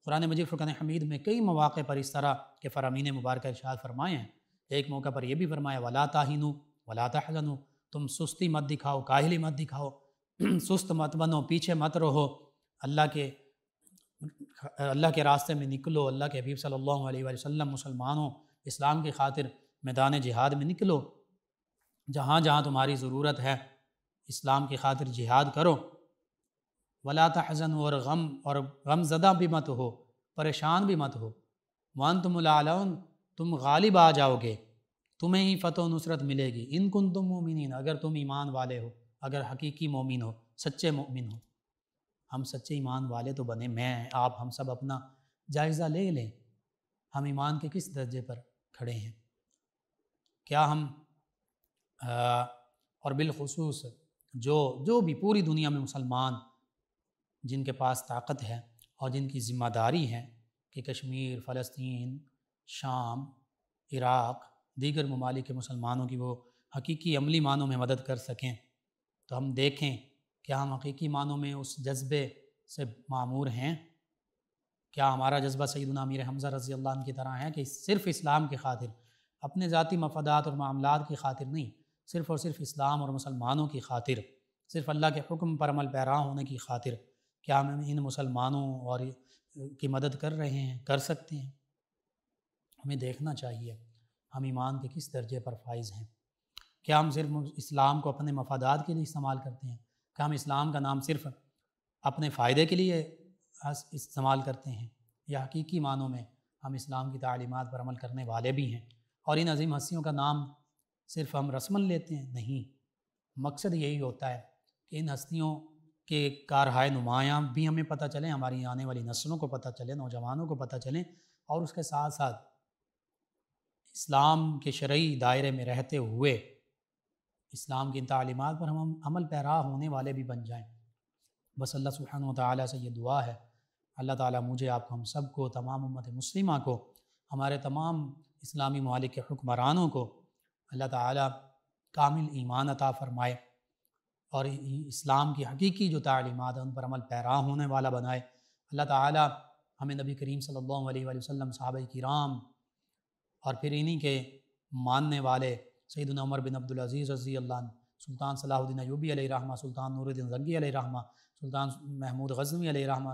[SPEAKER 2] قرآن مجید فرقان حمید میں کئی مواقع پر اس طرح کے فرامین مبارکہ ارشاد فرمائے ہیں۔ ایک موقع پر یہ بھی فرمایا وَلَا تَهِنُوا وَلَا تَحْزَنُوا، تم سستی مت دکھاؤ، کاہلی مت دکھاؤ، سست مت بنو، پیچھے مت رہو، اللہ کے راستے میں نکلو، اللہ کے حبیب صلی اللہ علیہ وآلہ وسلم مسلمانوں اسلام کی خاطر میدان جہاد میں نکلو، جہاں جہاں تمہاری ضرورت ہے اسلام کی خاطر جہاد کرو، ولا تحزنوا، اور غم زدہ بھی مت ہو، پریشان بھی مت ہو، وانتم الاعلون، تم غالب آ جاؤ گے، تمہیں ہی فتح و نصرت ملے گی، ان کنتم مومنین، اگر تم ایمان والے ہو، اگر حقیقی مومن ہو، سچے مومن ہو۔ ہم سچے ایمان والے تو بنے، میں آپ ہم سب اپنا جائزہ لے لیں، ہم ایمان کے کس درجے پر کھڑے ہیں؟ کیا ہم اور بالخصوص جو بھی پوری دنیا میں مسلمان جن کے پاس طاقت ہے اور جن کی ذمہ داری ہے کہ کشمیر، فلسطین، شام، عراق، دیگر ممالک کے مسلمانوں کی وہ حقیقی عملی معنوں میں مدد کر سکیں، تو ہم دیکھیں کیا ہم حقیقی معنوں میں اس جذبے سے معمور ہیں؟ کیا ہمارا جذبہ سیدنا امیر حمزہ رضی اللہ عنہ کی طرح ہے کہ صرف اسلام کی خاطر، اپنے ذاتی مفادات اور معاملات کی خاطر نہیں، صرف اور صرف اسلام اور مسلمانوں کی خاطر، صرف اللہ کے حکم پر عمل پیرا ہونے کی خاطر کیا ہم ان مسلمانوں اور کی مدد کر رہے ہیں، کر سکتے ہیں؟ ہمیں دیکھنا چاہیے ہم ایمان کے کس درجے پر فائز ہیں۔ کیا ہم صرف اسلام کو اپنے مفادات کے لیے استعمال کرتے ہیں؟ کیا ہم اسلام کا نام صرف اپنے فائدے کے لیے استعمال کرتے ہیں، یا حقیقی معنوں میں ہم اسلام کی تعلیمات پر عمل کرنے والے بھی ہیں اور ان عظیم ہستیوں کا نام صرف ہم رسماً لیتے ہیں؟ نہیں، مقصد یہی ہوتا ہے کہ ان ہستیوں کے کارہائے نمایاں بھی ہمیں پتہ چلیں، ہماری آنے والی نسلوں کو پتہ چلیں، نوجوانوں کو پتہ چلیں، اور اس کے ساتھ ساتھ اسلام کے شرعی دائرے میں رہتے ہوئے اسلام کی ان تعلیمات پر ہم عمل پیرا ہونے والے بھی بن جائیں۔ بس اللہ سبحانہ و تعالیٰ سے یہ دعا ہے، اللہ تعالیٰ مجھے، آپ کو، ہم سب کو، تمام امت مسلمہ کو، ہمارے تمام اسلامی ممالک کے حکمرانوں کو اللہ تعالیٰ کامل ایمان عطا فرمائے اور اسلام کی حقیقی جو تعلیمات ہیں ان پر عمل پیرا ہونے والا بنائے۔ اللہ تعالیٰ ہمیں نبی کریم صلی اللہ علیہ وآلہ وسلم، صحابہ کرام اور پھر انہی کے ماننے والے سیدنا عمر بن عبدالعزیز رضی اللہ عنہ، سلطان صلاح الدین ایوبی علیہ رحمہ، سلطان نور الدین زنگی علیہ رحمہ، سلطان محمود غزنوی علیہ رحمہ،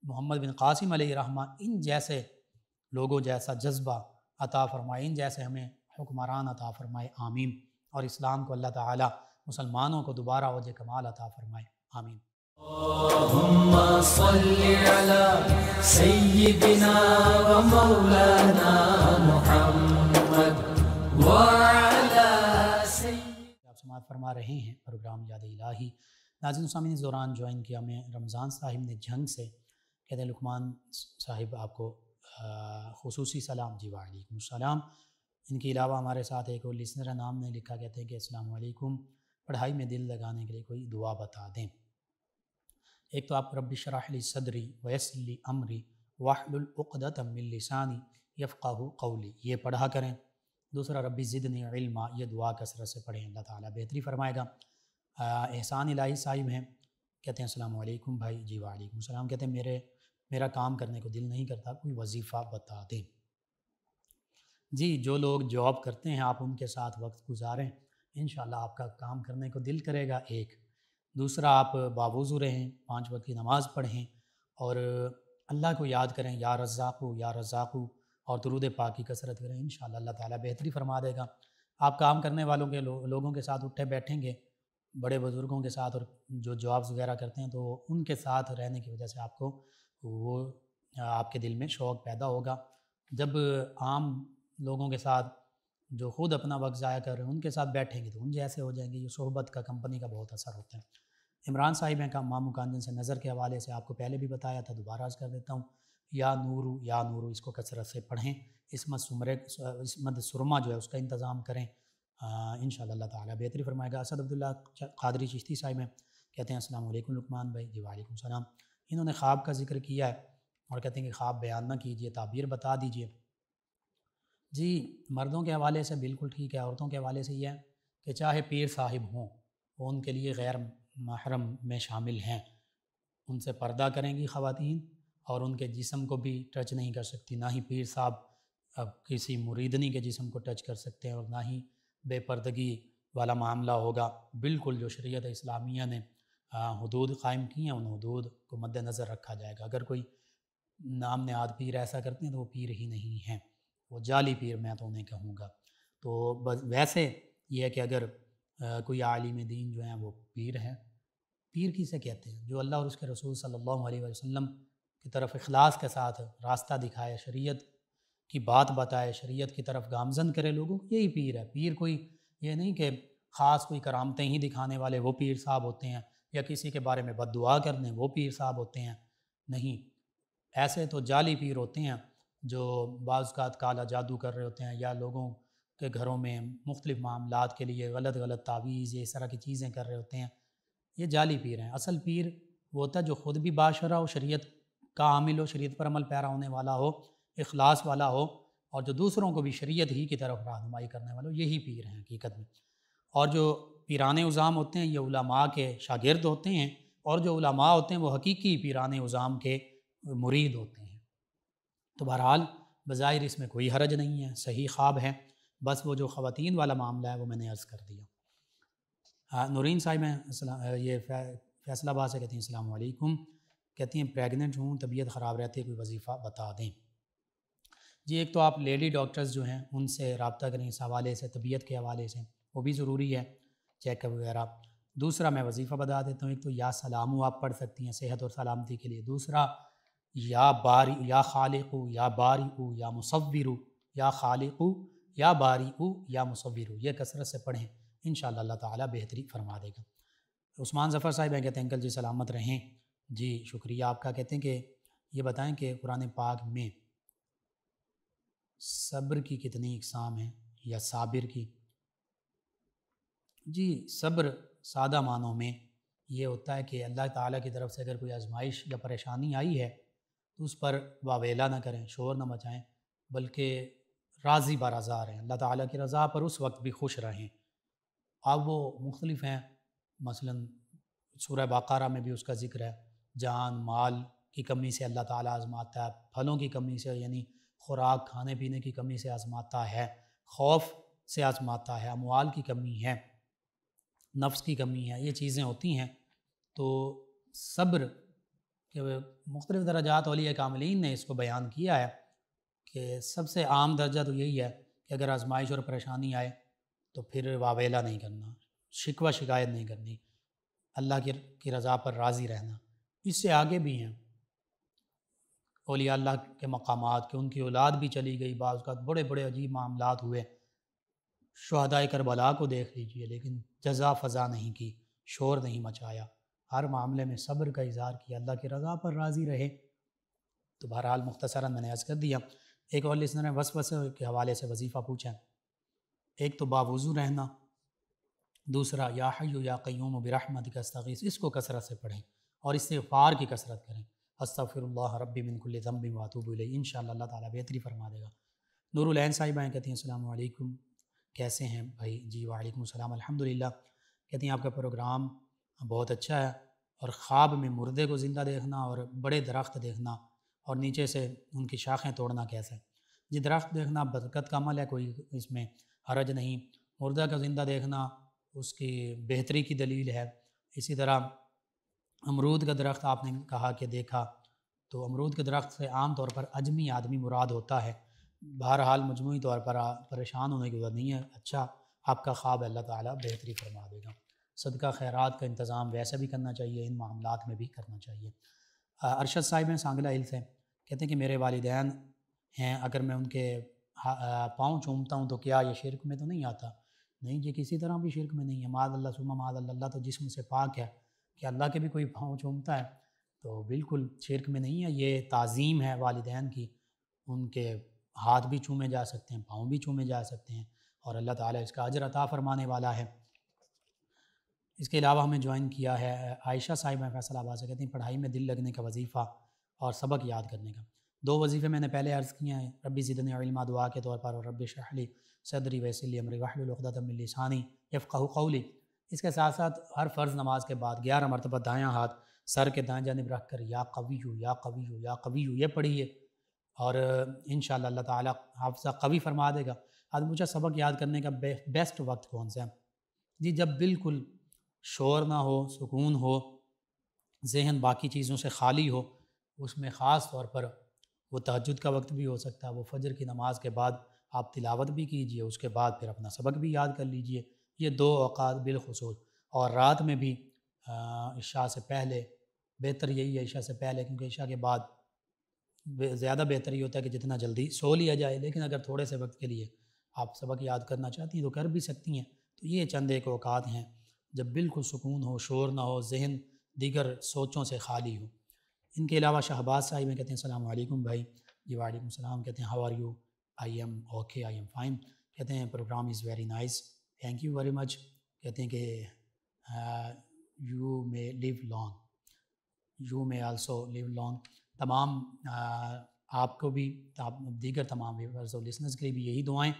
[SPEAKER 2] محمد بن قاسم علیہ رحمہ، ان جیسے لوگوں جیسا جذبہ عطا فرمائے، ان جیسے ہمیں حکمران عطا فرمائے، آمین۔ اور اسلام کو اللہ تعالیٰ مسلمانوں کو دوبارہ وجہ کمال عطا فرمائے، آمین۔
[SPEAKER 1] اللہم صلی علی سیدنا و مولانا محمد وعلی سیدنا۔
[SPEAKER 2] آپ سماعت فرما رہے ہیں پروگرام یاد الہی۔ ناظرین سامعین، اس دوران جوائن کیا میں رمضان صاحب نے جھنگ سے، کہتے ہیں لقمان صاحب آپ کو خصوصی سلام۔ جی وعلیکم السلام۔ ان کے علاوہ ہمارے ساتھ ایک اور لسنر نام نے لکھا، کہتے ہیں کہ السلام علیکم، پڑھائی میں دل لگانے کے لیے کوئی دعا بتا دیں۔ ایک تو آپ رب اشرح لی صدری ویسر لی امری واحلل عقدۃ من لسانی یفقہوا قولی، یہ پڑھا کریں۔ دوسرا ربی زدنی علما، یہ دعا کثرت سے پڑھیں، اللہ تعالیٰ بہتری فرمائے گا۔ احسان الہی صاحب ہیں، کہتے ہیں السلام علیکم بھائی۔ جی وعلیکم السلام۔ کہتے ہیں میرا کام کرنے کو دل نہیں کرتا، کوئی وظیفہ بتا دیں۔ جی، جو لوگ جاب کرتے ہیں آپ ان کے ساتھ وقت گزاریں، انشاءاللہ آپ کا کام کرنے کو دل کرے گا۔ ایک دوسرا، آپ باوضو رہیں، 5 وقت کی نماز پڑھیں اور اللہ کو یاد کریں، یا رزاقو یا رزاقو، اور درود پاک کی کثرت کریں، انشاءاللہ اللہ تعالیٰ بہتری فرما دے گا۔ آپ کام کرنے والوں کے لوگوں کے ساتھ اٹھے بیٹھیں گے، بڑے بزرگوں کے ساتھ، اور جو جابز وغیرہ کرتے ہیں تو ان کے ساتھ رہنے کی وجہ سے آپ کو وہ آپ کے دل میں شوق پیدا ہوگا۔ جب عام لوگوں کے ساتھ جو خود اپنا وقت ضائع کر رہے ہیں ان کے ساتھ بیٹھیں گے تو ان جیسے ہو جائیں گے۔ یہ صحبت کا، کمپنی کا بہت اثر ہوتا ہے۔ عمران صاحب ہیں مامو کانجن سے، نظر کے حوالے سے آپ کو پہلے بھی بتایا تھا، دوبارہ عرض کر دیتا ہوں، یا نورو یا نورو، اس کو کثرت سے پڑھیں۔ اسمت سرما جو ہے اس کا انتظام کریں، انشاءاللہ اللہ تعالیٰ بہتری فرمائے گا۔ اسد عبداللہ قادری چشتی صاحب ہیں، کہتے ہیں السلام علیکم لقمان بھائی۔ جی وعلیکم السلام۔ انہوں نے خواب کا ذکر کیا ہے اور کہتے ہیں کہ خواب بیان نہ کیجیے، تعبیر بتا دیجیے۔ جی مردوں کے حوالے سے بالکل ٹھیک ہے، عورتوں کے حوالے سے یہ ہے کہ چاہے پیر صاحب ہوں وہ ان کے لیے غیر محرم میں شامل ہیں، ان سے پردہ کریں گی خواتین، اور ان کے جسم کو بھی ٹچ نہیں کر سکتی، نہ ہی پیر صاحب اب کسی مریدنی کے جسم کو ٹچ کر سکتے ہیں، اور نہ ہی بے پردگی والا معاملہ ہوگا۔ بالکل جو شریعت اسلامیہ نے حدود قائم کی ہیں ان حدود کو مد نظر رکھا جائے گا۔ اگر کوئی نام نہاد پیر ایسا کرتے ہیں تو وہ پیر ہی نہیں ہیں، وہ جعلی پیر میں تو انہیں کہوں گا۔ تو بس ویسے یہ ہے کہ اگر کوئی عالم دین جو ہیں وہ پیر ہیں، پیر کسے کہتے ہیں؟ جو اللہ اور اس کے رسول صلی اللہ علیہ وسلم کی طرف اخلاص کے ساتھ راستہ دکھائے، شریعت کی بات بتائے، شریعت کی طرف گامزن کرے لوگوں کو، یہی پیر ہے۔ پیر کوئی یہ نہیں کہ خاص کوئی کرامتیں ہی دکھانے والے وہ پیر صاحب ہوتے ہیں، یا کسی کے بارے میں بد دعا کر دیں وہ پیر صاحب ہوتے ہیں، نہیں۔ ایسے تو جعلی پیر ہوتے ہیں جو بعض اوقات کالا جادو کر رہے ہوتے ہیں، یا لوگوں کے گھروں میں مختلف معاملات کے لیے غلط تعویذ یا اس طرح کی چیزیں کر رہے ہوتے ہیں، یہ جعلی پیر ہیں۔ اصل پیر وہ ہوتا ہے جو خود بھی باشرہ ہو، شریعت کا عامل ہو، شریعت پر عمل پیرا ہونے والا ہو، اخلاص والا ہو، اور جو دوسروں کو بھی شریعت ہی کی طرف رہنمائی کرنے والا ہو، یہی پیر ہیں حقیقت میں۔ اور جو پیران عظام ہوتے ہیں یہ علماء کے شاگرد ہوتے ہیں، اور جو علماء ہوتے ہیں وہ حقیقی پیران عظام کے مرید ہوتے ہیں۔ تو بہرحال بظاہر اس میں کوئی حرج نہیں ہے، صحیح خواب ہے، بس وہ جو خواتین والا معاملہ ہے وہ میں نے عرض کر دیا۔ نورین صاحب ہیں، یہ فیصل آباد سے، کہتے ہیں السلام علیکم، کہتی ہیں پریگننٹ ہوں، طبیعت خراب رہتی ہے، کوئی وظیفہ بتا دیں۔ جی ایک تو آپ لیڈی ڈاکٹرز جو ہیں ان سے رابطہ کریں اس حوالے سے، طبیعت کے حوالے سے، وہ بھی ضروری ہے چیک اپ وغیرہ۔ دوسرا میں وظیفہ بتا دیتا ہوں، ایک تو یا سلامو آپ پڑھ سکتی ہیں صحت اور سلامتی کے لیے، دوسرا یا باری یا خالق یا باری یا مصور، یا خالق یا باری یا مصور، یہ کثرت سے پڑھیں، انشاءاللہ اللہ تعالیٰ بہتری فرما دے گا۔ عثمان ظفر صاحب ہیں، کہتے ہیں انکل جی سلامت رہیں۔ جی شکریہ آپ کا۔ کہتے ہیں کہ یہ بتائیں کہ قرآن پاک میں صبر کی کتنی اقسام ہیں، یا صابر کی؟ جی صبر سادہ معنوں میں یہ ہوتا ہے کہ اللہ تعالیٰ کی طرف سے اگر کوئی آزمائش یا پریشانی آئی ہے تو اس پر واویلا نہ کریں، شور نہ مچائیں، بلکہ راضی برضا رہیں، اللہ تعالیٰ کی رضا پر اس وقت بھی خوش رہیں۔ اب وہ مختلف ہیں، مثلا سورہ بقرہ میں بھی اس کا ذکر ہے، جان مال کی کمی سے اللہ تعالیٰ آزماتا ہے، پھلوں کی کمی سے یعنی خوراک کھانے پینے کی کمی سے آزماتا ہے، خوف سے آزماتا ہے، اموال کی کمی ہے، نفس کی کمی ہے، یہ چیزیں ہوتی ہیں۔ تو صبر کے مختلف درجات اولیاء کاملین نے اس کو بیان کیا ہے کہ سب سے عام درجہ تو یہی ہے کہ اگر آزمائش اور پریشانی آئے تو پھر واویلا نہیں کرنا، شکوہ شکایت نہیں کرنی، اللہ کی رضا پر راضی رہنا۔ اس سے آگے بھی ہیں اولیاء اللہ کے مقامات کہ ان کی اولاد بھی چلی گئی، بعض اوقات بڑے بڑے عجیب معاملات ہوئے، شہدائے کربلا کو دیکھ لیجئے، لیکن جزا فضا نہیں کی، شور نہیں مچایا، ہر معاملے میں صبر کا اظہار کیا، اللہ کی رضا پر راضی رہے۔ تو بہرحال مختصراً میں نے عرض کر دیا۔ ایک اور لسنر نے وسوسے کے حوالے سے وظیفہ پوچھا ہے، ایک تو باوضو رہنا، دوسرا یا حی یا قیوم برحمتک استغیث، اس کو کثرت سے پڑھیں اور استغفار کی کثرت کریں، استغفر اللہ ربی من کل ذنب واتوب الیہ، انشاءاللہ اللہ تعالیٰ بہتری فرما دے گا۔ نور العین صاحبہ ہیں، کہتی ہیں السلام علیکم، کیسے ہیں بھائی؟ جی وعلیکم السلام، الحمدللہ۔ کہتی ہیں آپ کا پروگرام بہت اچھا ہے، اور خواب میں مردے کو زندہ دیکھنا اور بڑے درخت دیکھنا اور نیچے سے ان کی شاخیں توڑنا کیسے؟ جی درخت دیکھنا برکت کا عمل ہے، کوئی اس میں حرج نہیں، مردہ کا زندہ دیکھنا اس کی بہتری کی دلیل ہے۔ اسی طرح امرود کا درخت آپ نے کہا کہ دیکھا، تو امرود کے درخت سے عام طور پر اجمی آدمی مراد ہوتا ہے، بہرحال مجموعی طور پر پریشان ہونے کی ضرورت نہیں ہے، اچھا آپ کا خواب ہے، اللہ تعالیٰ بہتری فرما دے گا۔ صدقہ خیرات کا انتظام ویسے بھی کرنا چاہیے، ان معاملات میں بھی کرنا چاہیے۔ ارشد صاحب ہیں سانگلہ ہل سے، کہتے ہیں کہ میرے والدین ہیں، اگر میں ان کے پاؤں چومتا ہوں تو کیا یہ شرک میں تو نہیں آتا؟ نہیں جی، کسی طرح بھی شرک میں نہیں ہے، معاذ اللہ ثم معاذ اللہ، اللہ تو جسم سے پاک ہے، کہ اللہ کے بھی کوئی پاؤں چومتا ہے تو بالکل شرک میں نہیں ہے، یہ تعظیم ہے والدین کی، ان کے ہاتھ بھی چومے جا سکتے ہیں، پاؤں بھی چومے جا سکتے ہیں، اور اللہ تعالیٰ اس کا اجر عطا فرمانے والا ہے۔ اس کے علاوہ ہمیں جوائن کیا ہے عائشہ صاحبہ فیصل آباد سے، کہتے ہیں پڑھائی میں دل لگنے کا وظیفہ اور سبق یاد کرنے کا۔ 2 وظیفے میں نے پہلے عرض کیے ہیں، ربی زدنی علما دعا کے طور پر، اور رب اشرح لی صدری ویسر لی امری واحلل عقدۃ من لسانی یفقہوا قولی۔ اس کے ساتھ ساتھ ہر فرض نماز کے بعد 11 مرتبہ دایاں ہاتھ سر کے دائیں جانب رکھ کر یا قویو یا قویو یا قویو یہ پڑھیے، اور انشاءاللہ اللہ تعالیٰ حافظہ قوی فرما دے گا۔ آج مجھے سبق یاد کرنے کا بیسٹ وقت کون سا ہے؟ جی جب بالکل شور نہ ہو، سکون ہو، ذہن باقی چیزوں سے خالی ہو، اس میں خاص طور پر وہ تہجد کا وقت بھی ہو سکتا ہے، وہ فجر کی نماز کے بعد آپ تلاوت بھی کیجئے، اس کے بعد پھر اپنا سبق بھی یاد کر لیجئے۔ یہ 2 اوقات بالخصوص، اور رات میں بھی عشاء سے پہلے بہتر یہی ہے، عشاء سے پہلے، کیونکہ عشاء کے بعد زیادہ بہتر یہ ہوتا ہے کہ جتنا جلدی سو لیا جائے، لیکن اگر تھوڑے سے وقت کے لیے آپ سبق یاد کرنا چاہتی ہیں تو کر بھی سکتی ہیں۔ تو یہ چند ایک اوقات ہیں جب بالکل سکون ہو، شور نہ ہو، ذہن دیگر سوچوں سے خالی ہو۔ ان کے علاوہ شہباز صاحب میں کہتے ہیں السلام علیکم بھائی۔ جی وعلیکم السلام۔ کہتے ہیں how are you? I am okay, I am fine. کہتے ہیں programme is very nice, thank you very much. کہتے ہیں کہ you may live long, you may also live long. تمام آپ کو بھی، دیگر تمام ویورز اور لسنرز کے لیے بھی یہی دعائیں۔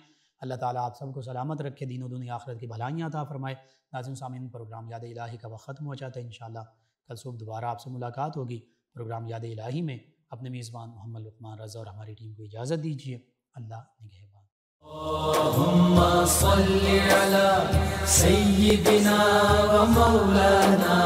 [SPEAKER 2] اللہ تعالیٰ آپ سب کو سلامت رکھے، دین و دنیا آخرت کی بھلائیاں عطا فرمائے۔ ناظرین سامعین، پروگرام یاد الہی کا وقت ختم ہو جاتا ہے۔ انشاءاللہ کل صبح دوبارہ آپ سے ملاقات ہوگی پروگرام یاد الہی میں۔ اپنے میزبان محمد لقمان رضا اور ہماری ٹیم کو اجازت دیجیے۔ اللہ نگہبان۔
[SPEAKER 1] اللہم صل علی سیدنا و مولانا